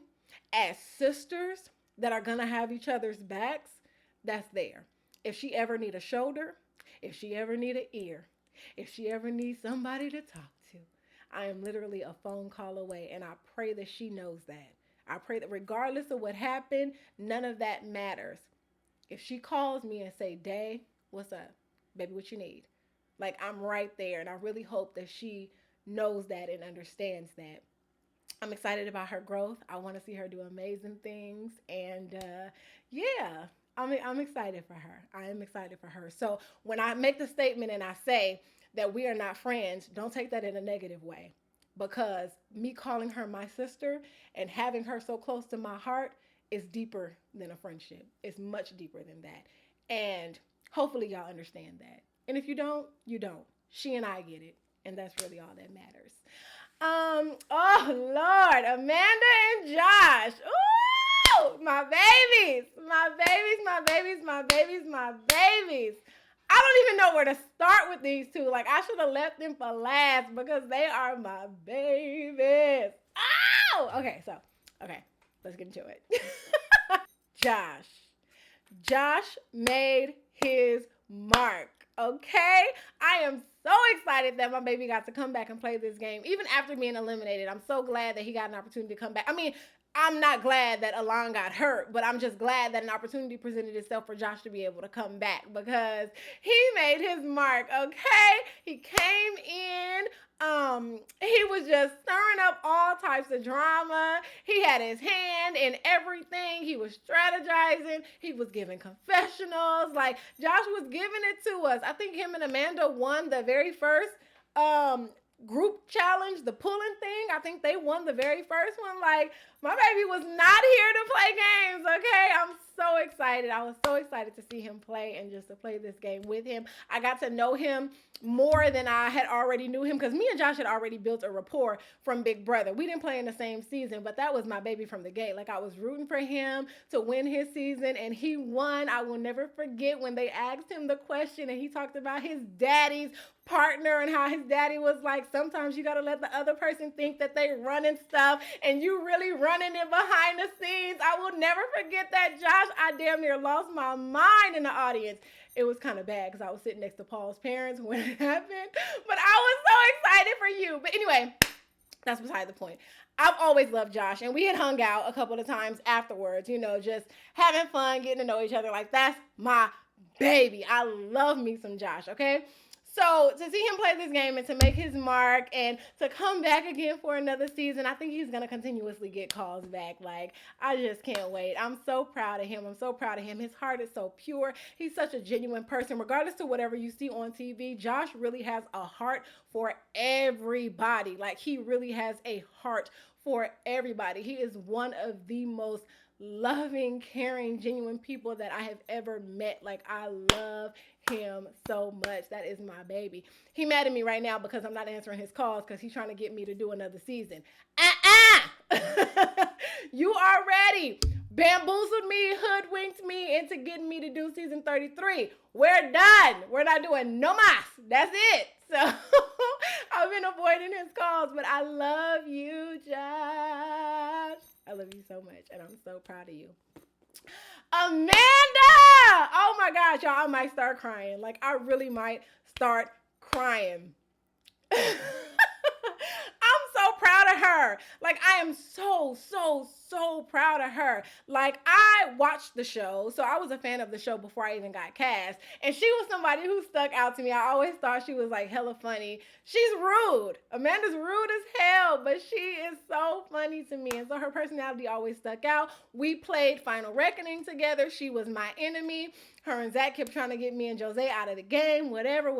as sisters that are going to have each other's backs, that's there. If she ever need a shoulder, if she ever need an ear, if she ever needs somebody to talk to, I am literally a phone call away, and I pray that she knows that. I pray that regardless of what happened, none of that matters. If she calls me and say, "Day, what's up? Baby, what you need?" Like, I'm right there, and I really hope that she knows that and understands that. I'm excited about her growth. I want to see her do amazing things, and yeah, I'm excited for her. I am excited for her. So when I make the statement and I say that we are not friends, don't take that in a negative way, because me calling her my sister and having her so close to my heart is deeper than a friendship. It's much deeper than that. And hopefully y'all understand that. And if you don't, you don't. She and I get it. And that's really all that matters. Oh Lord, Amanda and Josh. Ooh, my babies. I don't even know where to start with these two. Like, I should have left them for last because they are my babies. Oh! Okay, let's get into it. Josh made his mark, okay? I am so excited that my baby got to come back and play this game. Even after being eliminated, I'm so glad that he got an opportunity to come back. I mean, I'm not glad that Alon got hurt, but I'm just glad that an opportunity presented itself for Josh to be able to come back, because he made his mark, okay? He came in, he was just stirring up all types of drama. He had his hand in everything. He was strategizing. He was giving confessionals. Like, Josh was giving it to us. I think him and Amanda won the very first group challenge, the pulling thing. I think they won the very first one. Like, my baby was not here to play games, okay? I'm so excited. I was so excited to see him play and just to play this game with him. I got to know him more than I had already knew him because me and Josh had already built a rapport from Big Brother. We didn't play in the same season, but that was my baby from the gate. Like, I was rooting for him to win his season, and he won. I will never forget when they asked him the question and he talked about his daddy's partner and how his daddy was like, sometimes you got to let the other person think that they running stuff and you really running it behind the scenes. I will never forget that, Josh. I damn near lost my mind in the audience. It was kind of bad because I was sitting next to Paul's parents when it happened, but I was so excited for you. But anyway, that's beside the point. I've always loved Josh, and we had hung out a couple of times afterwards, you know, just having fun, getting to know each other. Like, that's my baby. I love me some Josh, okay? So to see him play this game and to make his mark and to come back again for another season, I think he's going to continuously get calls back. Like, I just can't wait. I'm so proud of him. I'm so proud of him. His heart is so pure. He's such a genuine person. Regardless of whatever you see on TV, Josh really has a heart for everybody. Like, he really has a heart for everybody. He is one of the most loving, caring, genuine people that I have ever met. Like, I love him so much. That is my baby. He mad at me right now because I'm not answering his calls because he's trying to get me to do another season. You already bamboozled me, hoodwinked me into getting me to do season 33. We're done. We're not doing no mas. That's it. So I've been avoiding his calls, but I love you, Josh. I love you so much, and I'm so proud of you. Amanda! Oh my gosh, y'all, I might start crying. Like, I really might start crying. I'm so proud of her. Like, I am so proud of her. Like, I watched the show, so I was a fan of the show before I even got cast, and she was somebody who stuck out to me. I always thought she was, like, hella funny. She's rude. Amanda's rude as hell, but she is so funny to me, and so her personality always stuck out. We played Final Reckoning together. She was my enemy. Her and Zach kept trying to get me and Jose out of the game, whatever.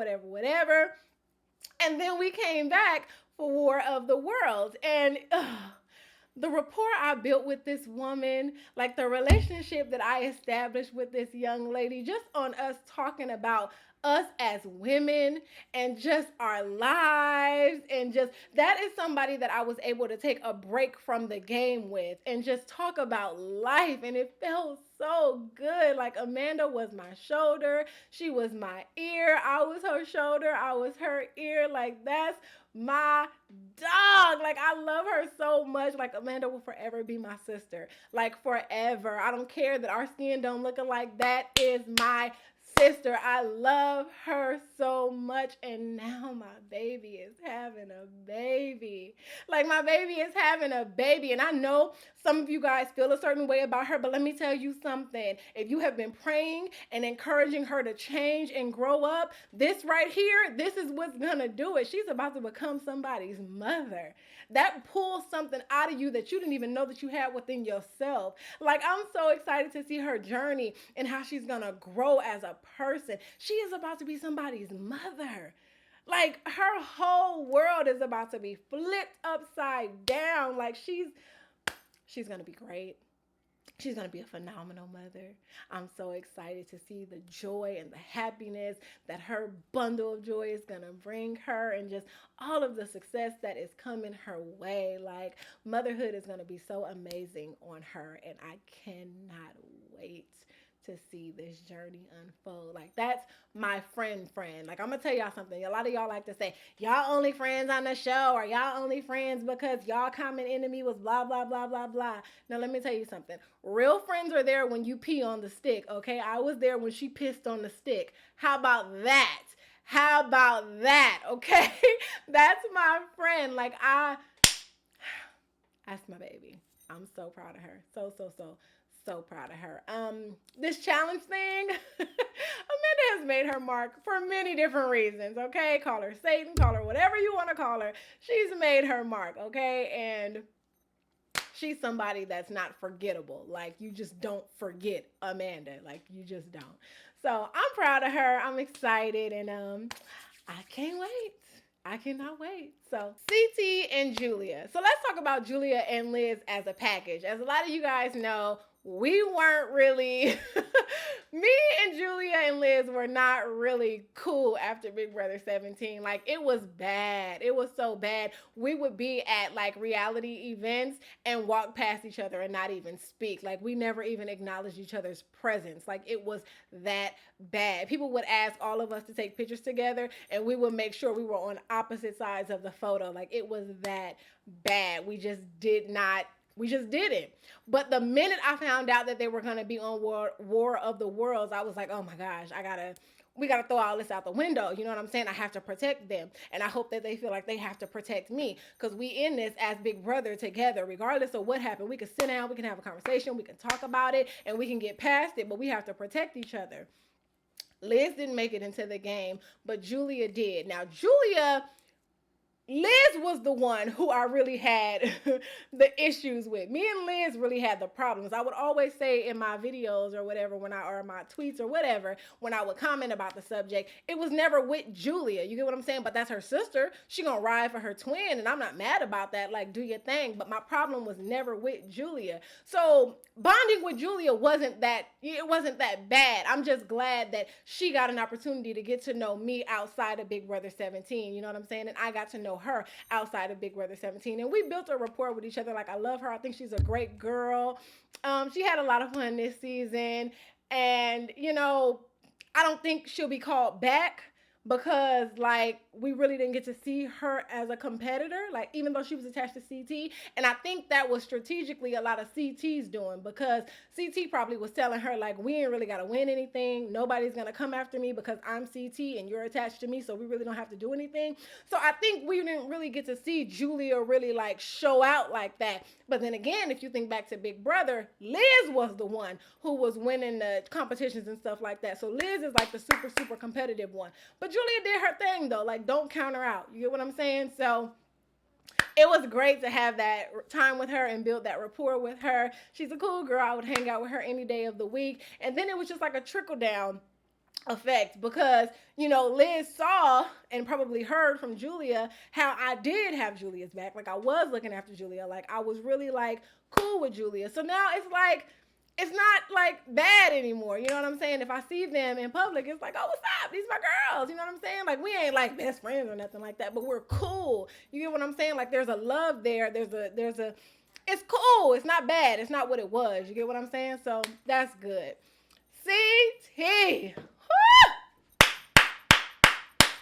And then we came back for War of the Worlds, and the rapport I built with this woman, like the relationship that I established with this young lady, just on us talking about us as women and just our lives, and just that is somebody that I was able to take a break from the game with and just talk about life, and it felt so good. Like, Amanda was my shoulder, she was my ear, I was her shoulder, I was her ear. Like, that's my dog. Like, I love her so much. Like, Amanda will forever be my sister. Like, forever. I don't care that our skin don't look alike. That is my sister. I love her so much, and now my baby is having a baby. Like, my baby is having a baby, and I know some of you guys feel a certain way about her, but let me tell you something. If you have been praying and encouraging her to change and grow up, this right here, this is what's gonna do it. She's about to become somebody's mother. That pulls something out of you that you didn't even know that you had within yourself. Like, I'm so excited to see her journey and how she's gonna grow as a person. She is about to be somebody's mother. Like, her whole world is about to be flipped upside down. Like, she's gonna be great. She's going to be a phenomenal mother. I'm so excited to see the joy and the happiness that her bundle of joy is going to bring her, and just all of the success that is coming her way. Like, motherhood is going to be so amazing on her, and I cannot wait to see this journey unfold. Like, that's my friend. Like, I'm gonna tell y'all something. A lot of y'all like to say, y'all only friends on the show, or y'all only friends because y'all common enemy was blah, blah, blah, blah, blah. Now, let me tell you something. Real friends are there when you pee on the stick, okay? I was there when she pissed on the stick. How about that? How about that, okay? That's my friend. Like, that's my baby. I'm so proud of her. So proud of her. This challenge thing, Amanda has made her mark for many different reasons, okay? Call her Satan, call her whatever you want to call her. She's made her mark, okay? And she's somebody that's not forgettable. Like, you just don't forget Amanda. Like, you just don't. So I'm proud of her. I'm excited, and I can't wait. I cannot wait. So, CT and Julia. So, let's talk about Julia and Liz as a package. As a lot of you guys know, we weren't really, me and Julia and Liz were not really cool after Big Brother 17. Like, it was bad. It was so bad. We would be at like reality events and walk past each other and not even speak. Like, we never even acknowledged each other's presence. Like, it was that bad. People would ask all of us to take pictures together and we would make sure we were on opposite sides of the photo. Like, it was that bad. We just didn't. But the minute I found out that they were going to be on War of the Worlds, I was like, oh my gosh, we got to throw all this out the window. You know what I'm saying? I have to protect them. And I hope that they feel like they have to protect me, because we in this as big brother together. Regardless of what happened, we can sit down, we can have a conversation, we can talk about it, and we can get past it, but we have to protect each other. Liz didn't make it into the game, but Julia did. Now, Liz was the one who I really had the issues with. Me and Liz really had the problems. I would always say in my videos or whatever, or my tweets or whatever, when I would comment about the subject, it was never with Julia. You get what I'm saying? But that's her sister. She gonna ride for her twin, and I'm not mad about that. Like, do your thing. But my problem was never with Julia. So bonding with Julia wasn't that bad. I'm just glad that she got an opportunity to get to know me outside of Big Brother 17. You know what I'm saying? And I got to know her outside of Big Brother 17, and we built a rapport with each other. Like, I love her. I think she's a great girl. She had a lot of fun this season, and I don't think she'll be called back, because like we really didn't get to see her as a competitor, like even though she was attached to CT. And I think that was strategically a lot of CT's doing, because CT probably was telling her like, we ain't really got to win anything, nobody's gonna come after me because I'm CT and you're attached to me, so we really don't have to do anything. So I think we didn't really get to see Julia really like show out like that. But then again, if you think back to Big Brother, Liz was the one who was winning the competitions and stuff like that. So Liz is like the super competitive one. But Julia did her thing though. Like, don't count her out. You get what I'm saying? So it was great to have that time with her and build that rapport with her. She's a cool girl. I would hang out with her any day of the week. And then it was just like a trickle down effect, because Liz saw and probably heard from Julia how I did have Julia's back. Like, I was looking after Julia. Like, I was really like cool with Julia. So now it's like, it's not like bad anymore. You know what I'm saying? If I see them in public, it's like, oh, what's up? These are my girls. You know what I'm saying? Like, we ain't like best friends or nothing like that, but we're cool. You get what I'm saying? Like, there's a love there. It's cool. It's not bad. It's not what it was. You get what I'm saying? So that's good. CT.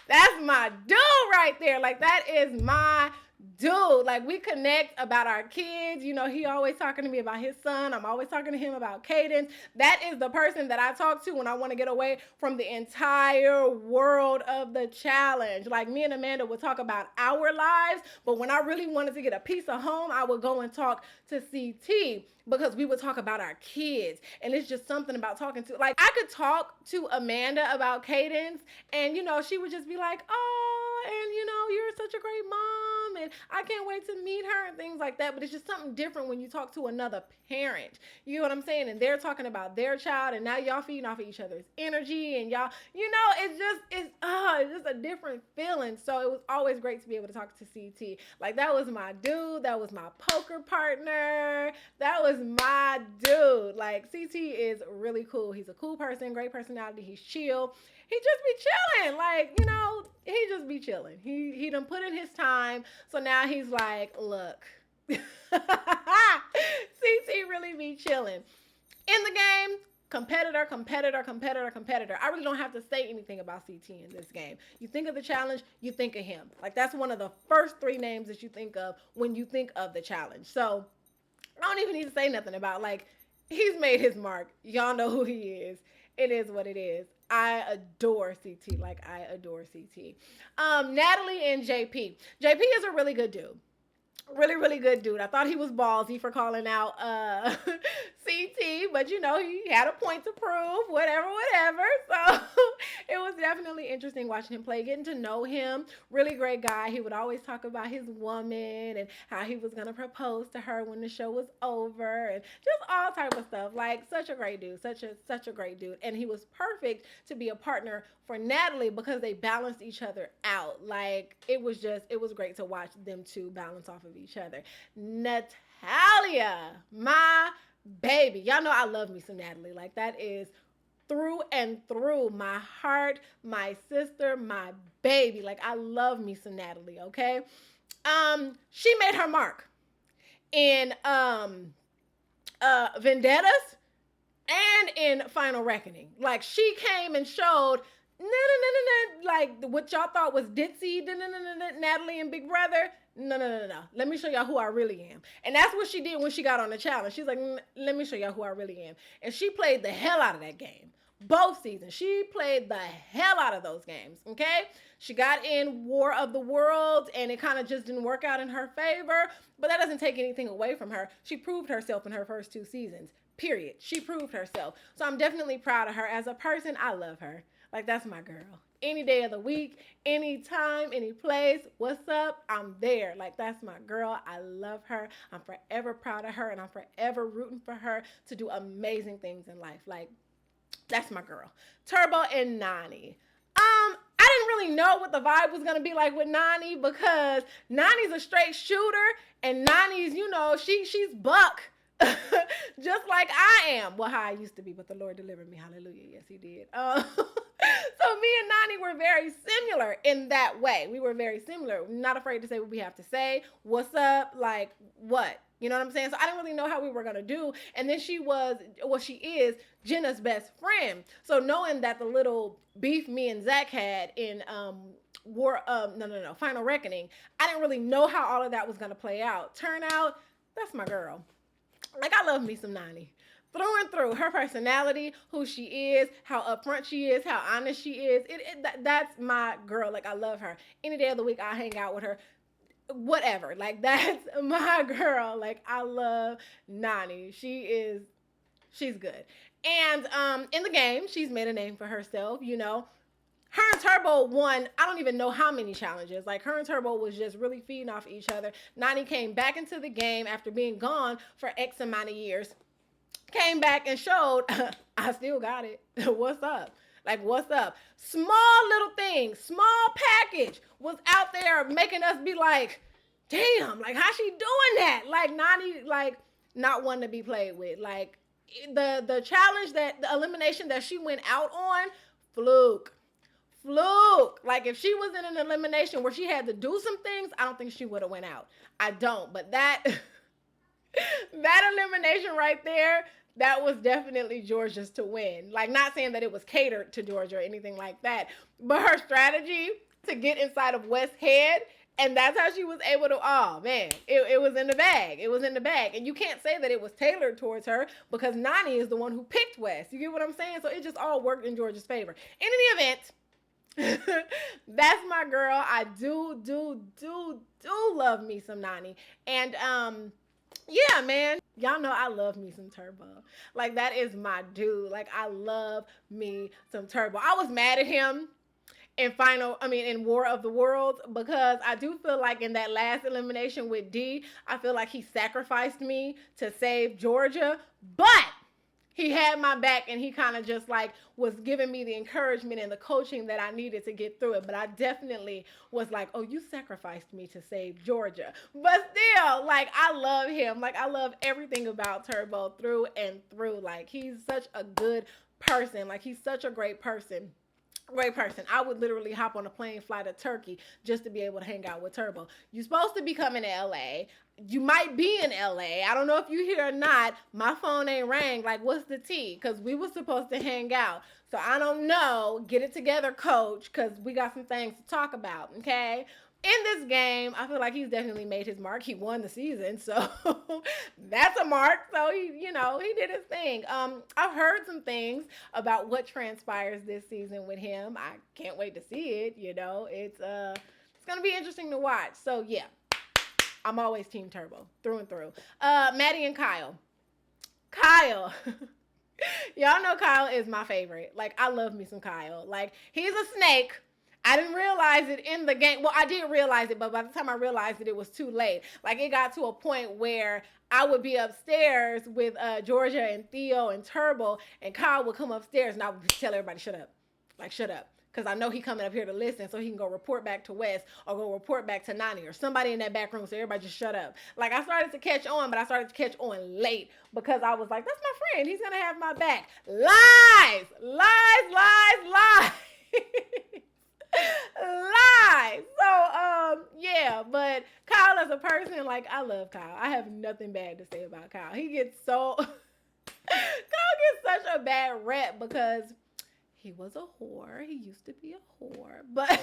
That's my dude right there. Like, that is my dude. Like, we connect about our kids. He always talking to me about his son. I'm always talking to him about Cadence. That is the person that I talk to when I want to get away from the entire world of the challenge. Like, me and Amanda would talk about our lives, but when I really wanted to get a piece of home, I would go and talk to CT, because we would talk about our kids. And it's just something about talking to, like, I could talk to Amanda about Cadence, and she would just be like, oh, and you're such a great mom, and I can't wait to meet her, and things like that. But it's just something different when you talk to another parent. You know what I'm saying? And they're talking about their child, and now y'all feeding off of each other's energy, and y'all, it's just a different feeling. So it was always great to be able to talk to CT. Like, that was my dude. That was my poker partner. That was my dude. Like, CT is really cool. He's a cool person, great personality. He's chill. He just be chilling. Like, he just be chilling. He done put in his time. So now he's like, look, CT really be chilling. In the game, competitor. I really don't have to say anything about CT in this game. You think of the challenge, you think of him. Like, that's one of the first three names that you think of when you think of the challenge. So I don't even need to say nothing about, like, he's made his mark. Y'all know who he is. It is what it is. I adore CT. Like, I adore CT. Natalie and JP. JP is a really good dude. Really, really good dude. I thought he was ballsy for calling out CT, but you know, he had a point to prove, whatever, whatever. So it was definitely interesting watching him play, getting to know him. Really great guy. He would always talk about his woman and how he was gonna propose to her when the show was over and just all type of stuff. Like such a great dude, such a great dude. And he was perfect to be a partner for Natalie because they balanced each other out. Like it was great to watch them two balance off of each other. Natalia, my baby. Y'all know I love me some Natalie. Like that is through and through my heart, my sister, my baby. Like I love me some Natalie, okay? She made her mark in Vendettas and in Final Reckoning. Like she came and showed like what y'all thought was ditzy, Natalie and Big Brother. No. Let me show y'all who I really am. And that's what she did when she got on the challenge. She's like, let me show y'all who I really am. And she played the hell out of that game. Both seasons. She played the hell out of those games, okay? She got in War of the Worlds, and it kind of just didn't work out in her favor. But that doesn't take anything away from her. She proved herself in her first 2 seasons, period. She proved herself. So I'm definitely proud of her. As a person, I love her. Like, that's my girl. Any day of the week, any time, any place, what's up? I'm there. Like, that's my girl. I love her. I'm forever proud of her, and I'm forever rooting for her to do amazing things in life. Like, that's my girl. Turbo and Nany. I didn't really know what the vibe was going to be like with Nany because Nany's a straight shooter, and Nany's, you know, she's buck. Just like I am. Well, how I used to be, but the Lord delivered me. Hallelujah. Yes, he did. So me and Nany were very similar in that way. We were very similar. Not afraid to say what we have to say. What's up? Like, what? You know what I'm saying? So I didn't really know how we were going to do. And then she is Jenna's best friend. So knowing that the little beef me and Zach had in Final Reckoning, I didn't really know how all of that was going to play out. Turn out, that's my girl. Like, I love me some Nany. Through and through, her personality, who she is, how upfront she is, how honest she is, that's my girl. Like, I love her. Any day of the week, I hang out with her. Whatever. Like, that's my girl. Like, I love Nany. She's good. And in the game, she's made a name for herself, you know. Her and Turbo won, I don't even know how many challenges. Like, her and Turbo was just really feeding off each other. Nany came back into the game after being gone for X amount of years. Came back and showed, I still got it. What's up? Like, what's up? Small little thing, small package was out there making us be like, damn, like, how she doing that? Like, Nany, like, not one to be played with. Like, the challenge, the elimination that she went out on, fluke. Like, if she was in an elimination where she had to do some things, I don't think she would have went out. I don't. But that elimination right there, that was definitely Georgia's to win. Like, not saying that it was catered to Georgia or anything like that, but her strategy to get inside of Wes' head, and that's how she was able to, oh man, it was in the bag. It was in the bag. And you can't say that it was tailored towards her because Nany is the one who picked Wes. You get what I'm saying? So it just all worked in Georgia's favor. In any event, that's my girl. I do love me some Nany. And yeah, man, y'all know I love me some Turbo. Like, that is my dude. Like, I love me some Turbo. I was mad at him in War of the Worlds because I do feel like in that last elimination with Dee, I feel like he sacrificed me to save Georgia, but he had my back and he kind of just like was giving me the encouragement and the coaching that I needed to get through it. But I definitely was like, oh, you sacrificed me to save Georgia. But still, like, I love him. Like, I love everything about Turbo through and through. Like, he's such a good person. Like, he's such a great person. Great person. I would literally hop on a plane, fly to Turkey just to be able to hang out with Turbo. You're supposed to be coming to LA. You might be in LA. I don't know if you here or not. My phone ain't rang. Like, what's the tea? Because we were supposed to hang out. So I don't know. Get it together, coach, because we got some things to talk about, okay? In this game, I feel like he's definitely made his mark. He won the season, so that's a mark. So he did his thing. I've heard some things about what transpires this season with him. I can't wait to see it. You know, it's gonna be interesting to watch. So yeah, I'm always Team Turbo, through and through. Maddie and Kyle. Kyle. Y'all know Kyle is my favorite. Like, I love me some Kyle. Like, he's a snake. I didn't realize it in the game. Well, I did realize it, but by the time I realized it, it was too late. Like, it got to a point where I would be upstairs with Georgia and Theo and Turbo, and Kyle would come upstairs, and I would tell everybody, shut up. Like, shut up. Because I know he coming up here to listen so he can go report back to Wes or go report back to Nany or somebody in that back room, so everybody just shut up. Like, I started to catch on, but I started to catch on late because I was like, that's my friend. He's going to have my back. Lies! Lies, lies, lies. Lies. So, yeah, but Kyle as a person, like, I love Kyle. I have nothing bad to say about Kyle. He gets so... Kyle gets such a bad rep because... he was a whore. He used to be a whore. But he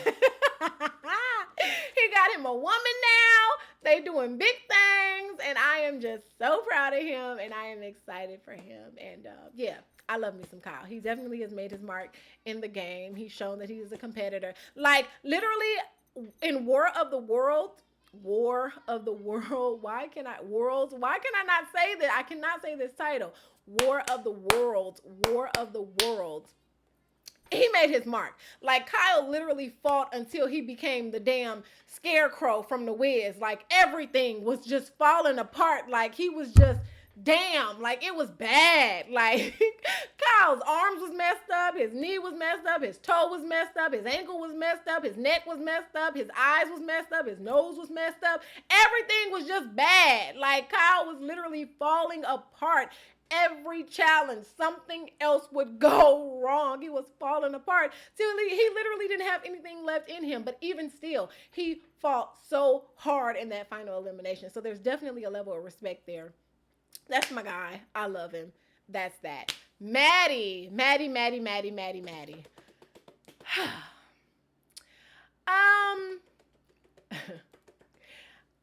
got him a woman now. They doing big things. And I am just so proud of him. And I am excited for him. And yeah, I love me some Kyle. He definitely has made his mark in the game. He's shown that he's a competitor. Like, literally, in War of the World, why can I not say that? I cannot say this title. War of the Worlds. He made his mark. Like, Kyle literally fought until he became the damn scarecrow from The Wiz. Like, everything was just falling apart. Like, he was just, damn, like, it was bad. Like, Kyle's arms was messed up. His knee was messed up. His toe was messed up. His ankle was messed up. His neck was messed up. His eyes was messed up. His nose was messed up. Everything was just bad. Like, Kyle was literally falling apart. Every challenge, something else would go wrong. He was falling apart till he literally didn't have anything left in him. But even still, he fought so hard in that final elimination. So there's definitely a level of respect there. That's my guy. I love him. That's that. Maddie.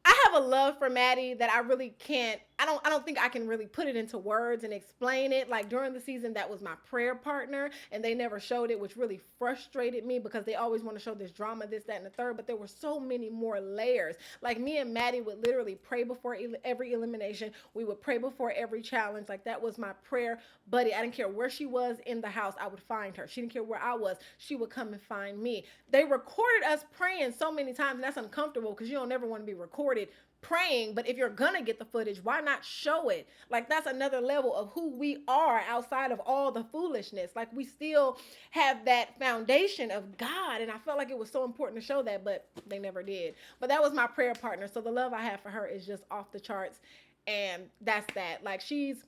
I have a love for Maddie that I really can't, I don't think I can really put it into words and explain it. Like, during the season, that was my prayer partner, and they never showed it, which really frustrated me because they always want to show this drama, this, that, and the third, but there were so many more layers. Like, me and Maddie would literally pray before every elimination. We would pray before every challenge. Like, that was my prayer buddy. I didn't care where she was in the house, I would find her. She didn't care where I was. She would come and find me. They recorded us praying so many times, and that's uncomfortable because you don't ever want to be recorded praying. But if you're gonna get the footage, why not show it? Like, that's another level of who we are outside of all the foolishness. Like, we still have that foundation of God, and I felt like it was so important to show that, but they never did. But that was my prayer partner, so the love I have for her is just off the charts, and that's that. Like, she's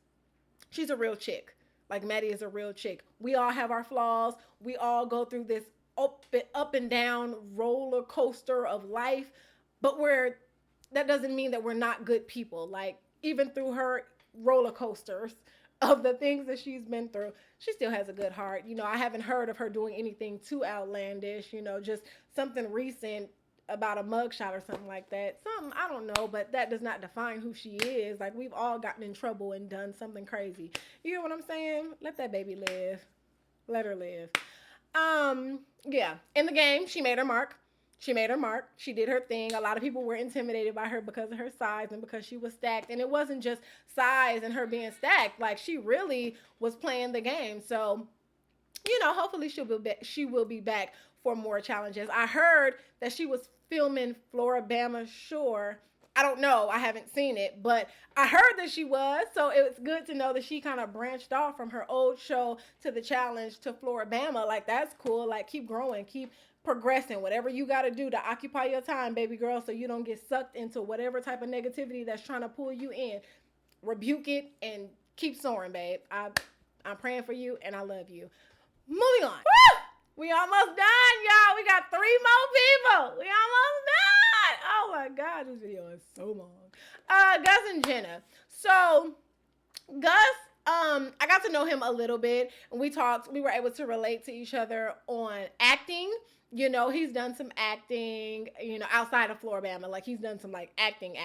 a real chick. Like, Maddie is a real chick. We all have our flaws. We all go through this up and down roller coaster of life, but that doesn't mean that we're not good people. Like, even through her roller coasters of the things that she's been through, she still has a good heart. You know, I haven't heard of her doing anything too outlandish, you know, just something recent about a mugshot or something like that. Something, I don't know, but that does not define who she is. Like, we've all gotten in trouble and done something crazy. You know what I'm saying? Let that baby live. Let her live. Yeah, in the game, she made her mark. She did her thing. A lot of people were intimidated by her because of her size and because she was stacked. And it wasn't just size and her being stacked. Like, she really was playing the game. So, you know, hopefully she will be back for more challenges. I heard that she was filming Floribama Shore. I don't know. I haven't seen it, but I heard that she was. So it was good to know that she kind of branched off from her old show to the challenge to Floribama. Like, that's cool. Like, keep growing, keep progressing, whatever you got to do to occupy your time, baby girl, so you don't get sucked into whatever type of negativity that's trying to pull you in. Rebuke it and keep soaring, babe. I'm praying for you and I love you. Moving on. Woo! We almost done, y'all. We got 3 more people. We almost done. Oh my God, this video is so long. Gus and Jenna. So Gus, I got to know him a little bit, and we were able to relate to each other on acting You know, he's done some acting, you know, outside of Floribama. Like, he's done some, like, acting.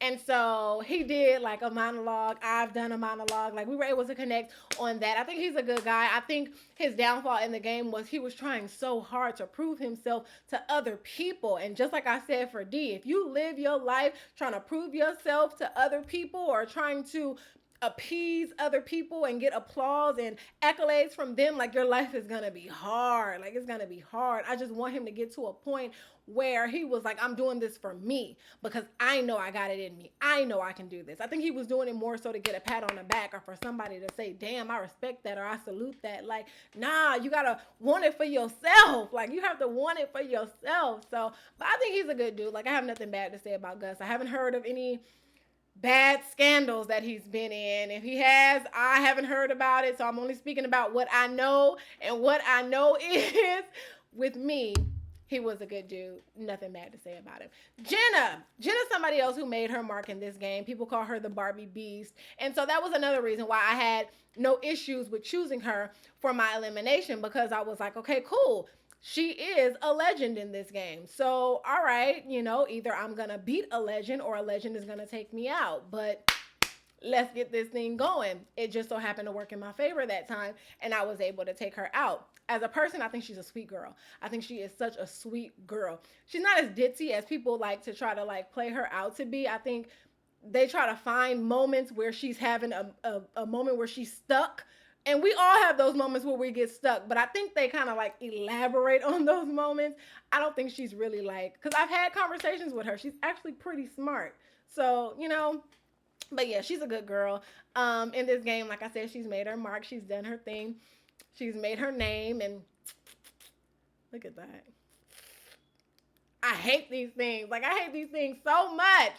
And so he did, like, a monologue. I've done a monologue. Like, we were able to connect on that. I think he's a good guy. I think his downfall in the game was he was trying so hard to prove himself to other people. And just like I said for D, if you live your life trying to prove yourself to other people or trying to appease other people and get applause and accolades from them, like, your life is gonna be hard. Like, it's gonna be hard. I just want him to get to a point where he was like, I'm doing this for me because I know I got it in me. I know I can do this. I think he was doing it more so to get a pat on the back or for somebody to say, damn, I respect that or I salute that. Like, nah, you gotta want it for yourself. Like, you have to want it for yourself. So, but I think he's a good dude. Like, I have nothing bad to say about Gus. I haven't heard of any bad scandals that he's been in. If he has, I haven't heard about it. So I'm only speaking about what I know. And what I know is, with me, he was a good dude. Nothing bad to say about him. Jenna's somebody else who made her mark in this game. People call her the Barbie Beast. And so that was another reason why I had no issues with choosing her for my elimination, because I was like, okay, cool. She is a legend in this game. So, all right, you know, either I'm going to beat a legend or a legend is going to take me out. But let's get this thing going. It just so happened to work in my favor that time, and I was able to take her out. As a person, I think she's a sweet girl. I think she is such a sweet girl. She's not as ditzy as people like to try to, like, play her out to be. I think they try to find moments where she's having a moment where she's stuck. And we all have those moments where we get stuck, but I think they kind of like elaborate on those moments. I don't think she's really like, because I've had conversations with her. She's actually pretty smart. So, you know, but yeah, she's a good girl. In this game, like I said, she's made her mark. She's done her thing. She's made her name, and look at that. I hate these things. Like, I hate these things so much.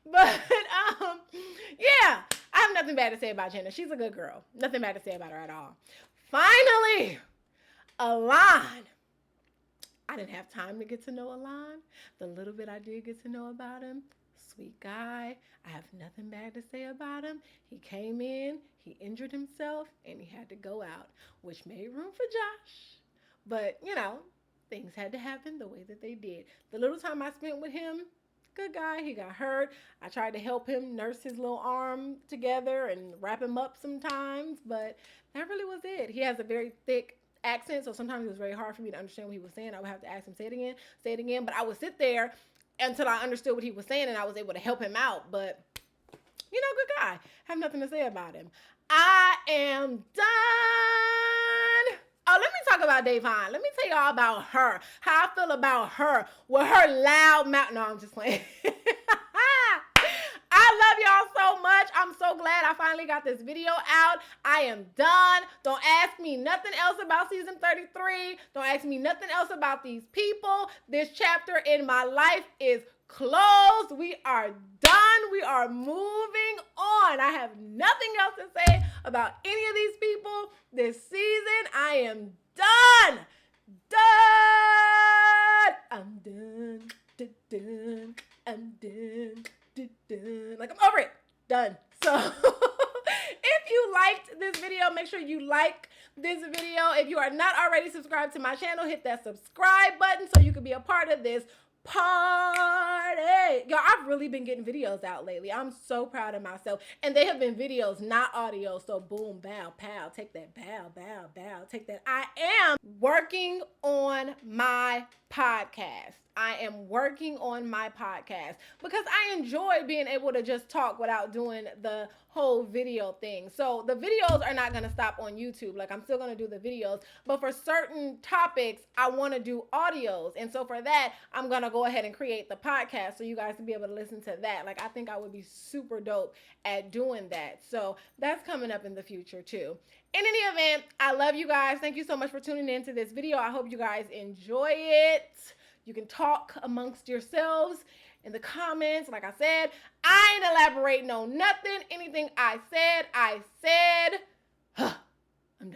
But, yeah, I have nothing bad to say about Jenna. She's a good girl. Nothing bad to say about her at all. Finally, Alon. I didn't have time to get to know Alon. The little bit I did get to know about him, sweet guy. I have nothing bad to say about him. He came in, he injured himself, and he had to go out, which made room for Josh. But, you know, things had to happen the way that they did. The little time I spent with him, good guy. He got hurt. I tried to help him nurse his little arm together and wrap him up sometimes, but that really was it. He has a very thick accent, so sometimes it was very hard for me to understand what he was saying. I would have to ask him, say it again, but I would sit there until I understood what he was saying and I was able to help him out. But, you know, good guy. Have nothing to say about him. I am done. Oh, let me talk about Davon. Let me tell y'all about her. How I feel about her with her loud mouth. No, I'm just playing. I love y'all so much. I'm so glad I finally got this video out. I am done. Don't ask me nothing else about season 33. Don't ask me nothing else about these people. This chapter in my life is closed. We are done. We are moving on. I have nothing else to say about any of these people this season. I am done. Done. I'm done. Done. I'm done. Done. Like, I'm over it. Done. So if you liked this video, make sure you like this video. If you are not already subscribed to my channel, hit that subscribe button so you can be a part of this party. Y'all, I've really been getting videos out lately. I'm so proud of myself. And they have been videos, not audio. So boom, bow, pow. Take that, bow, bow, bow. Take that. I am working on my podcast. I am working on my podcast because I enjoy being able to just talk without doing the whole video thing. So the videos are not going to stop on YouTube. Like, I'm still going to do the videos, but for certain topics, I want to do audios. And so for that, I'm going to go ahead and create the podcast so you guys can be able to listen to that. Like, I think I would be super dope at doing that. So that's coming up in the future too. In any event, I love you guys. Thank you so much for tuning into this video. I hope you guys enjoy it. You can talk amongst yourselves in the comments. Like I said, I ain't elaborating on nothing. Anything I said. I'm done.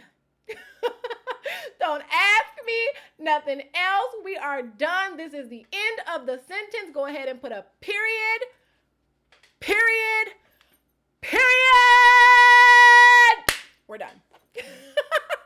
Don't ask me nothing else. We are done. This is the end of the sentence. Go ahead and put a period.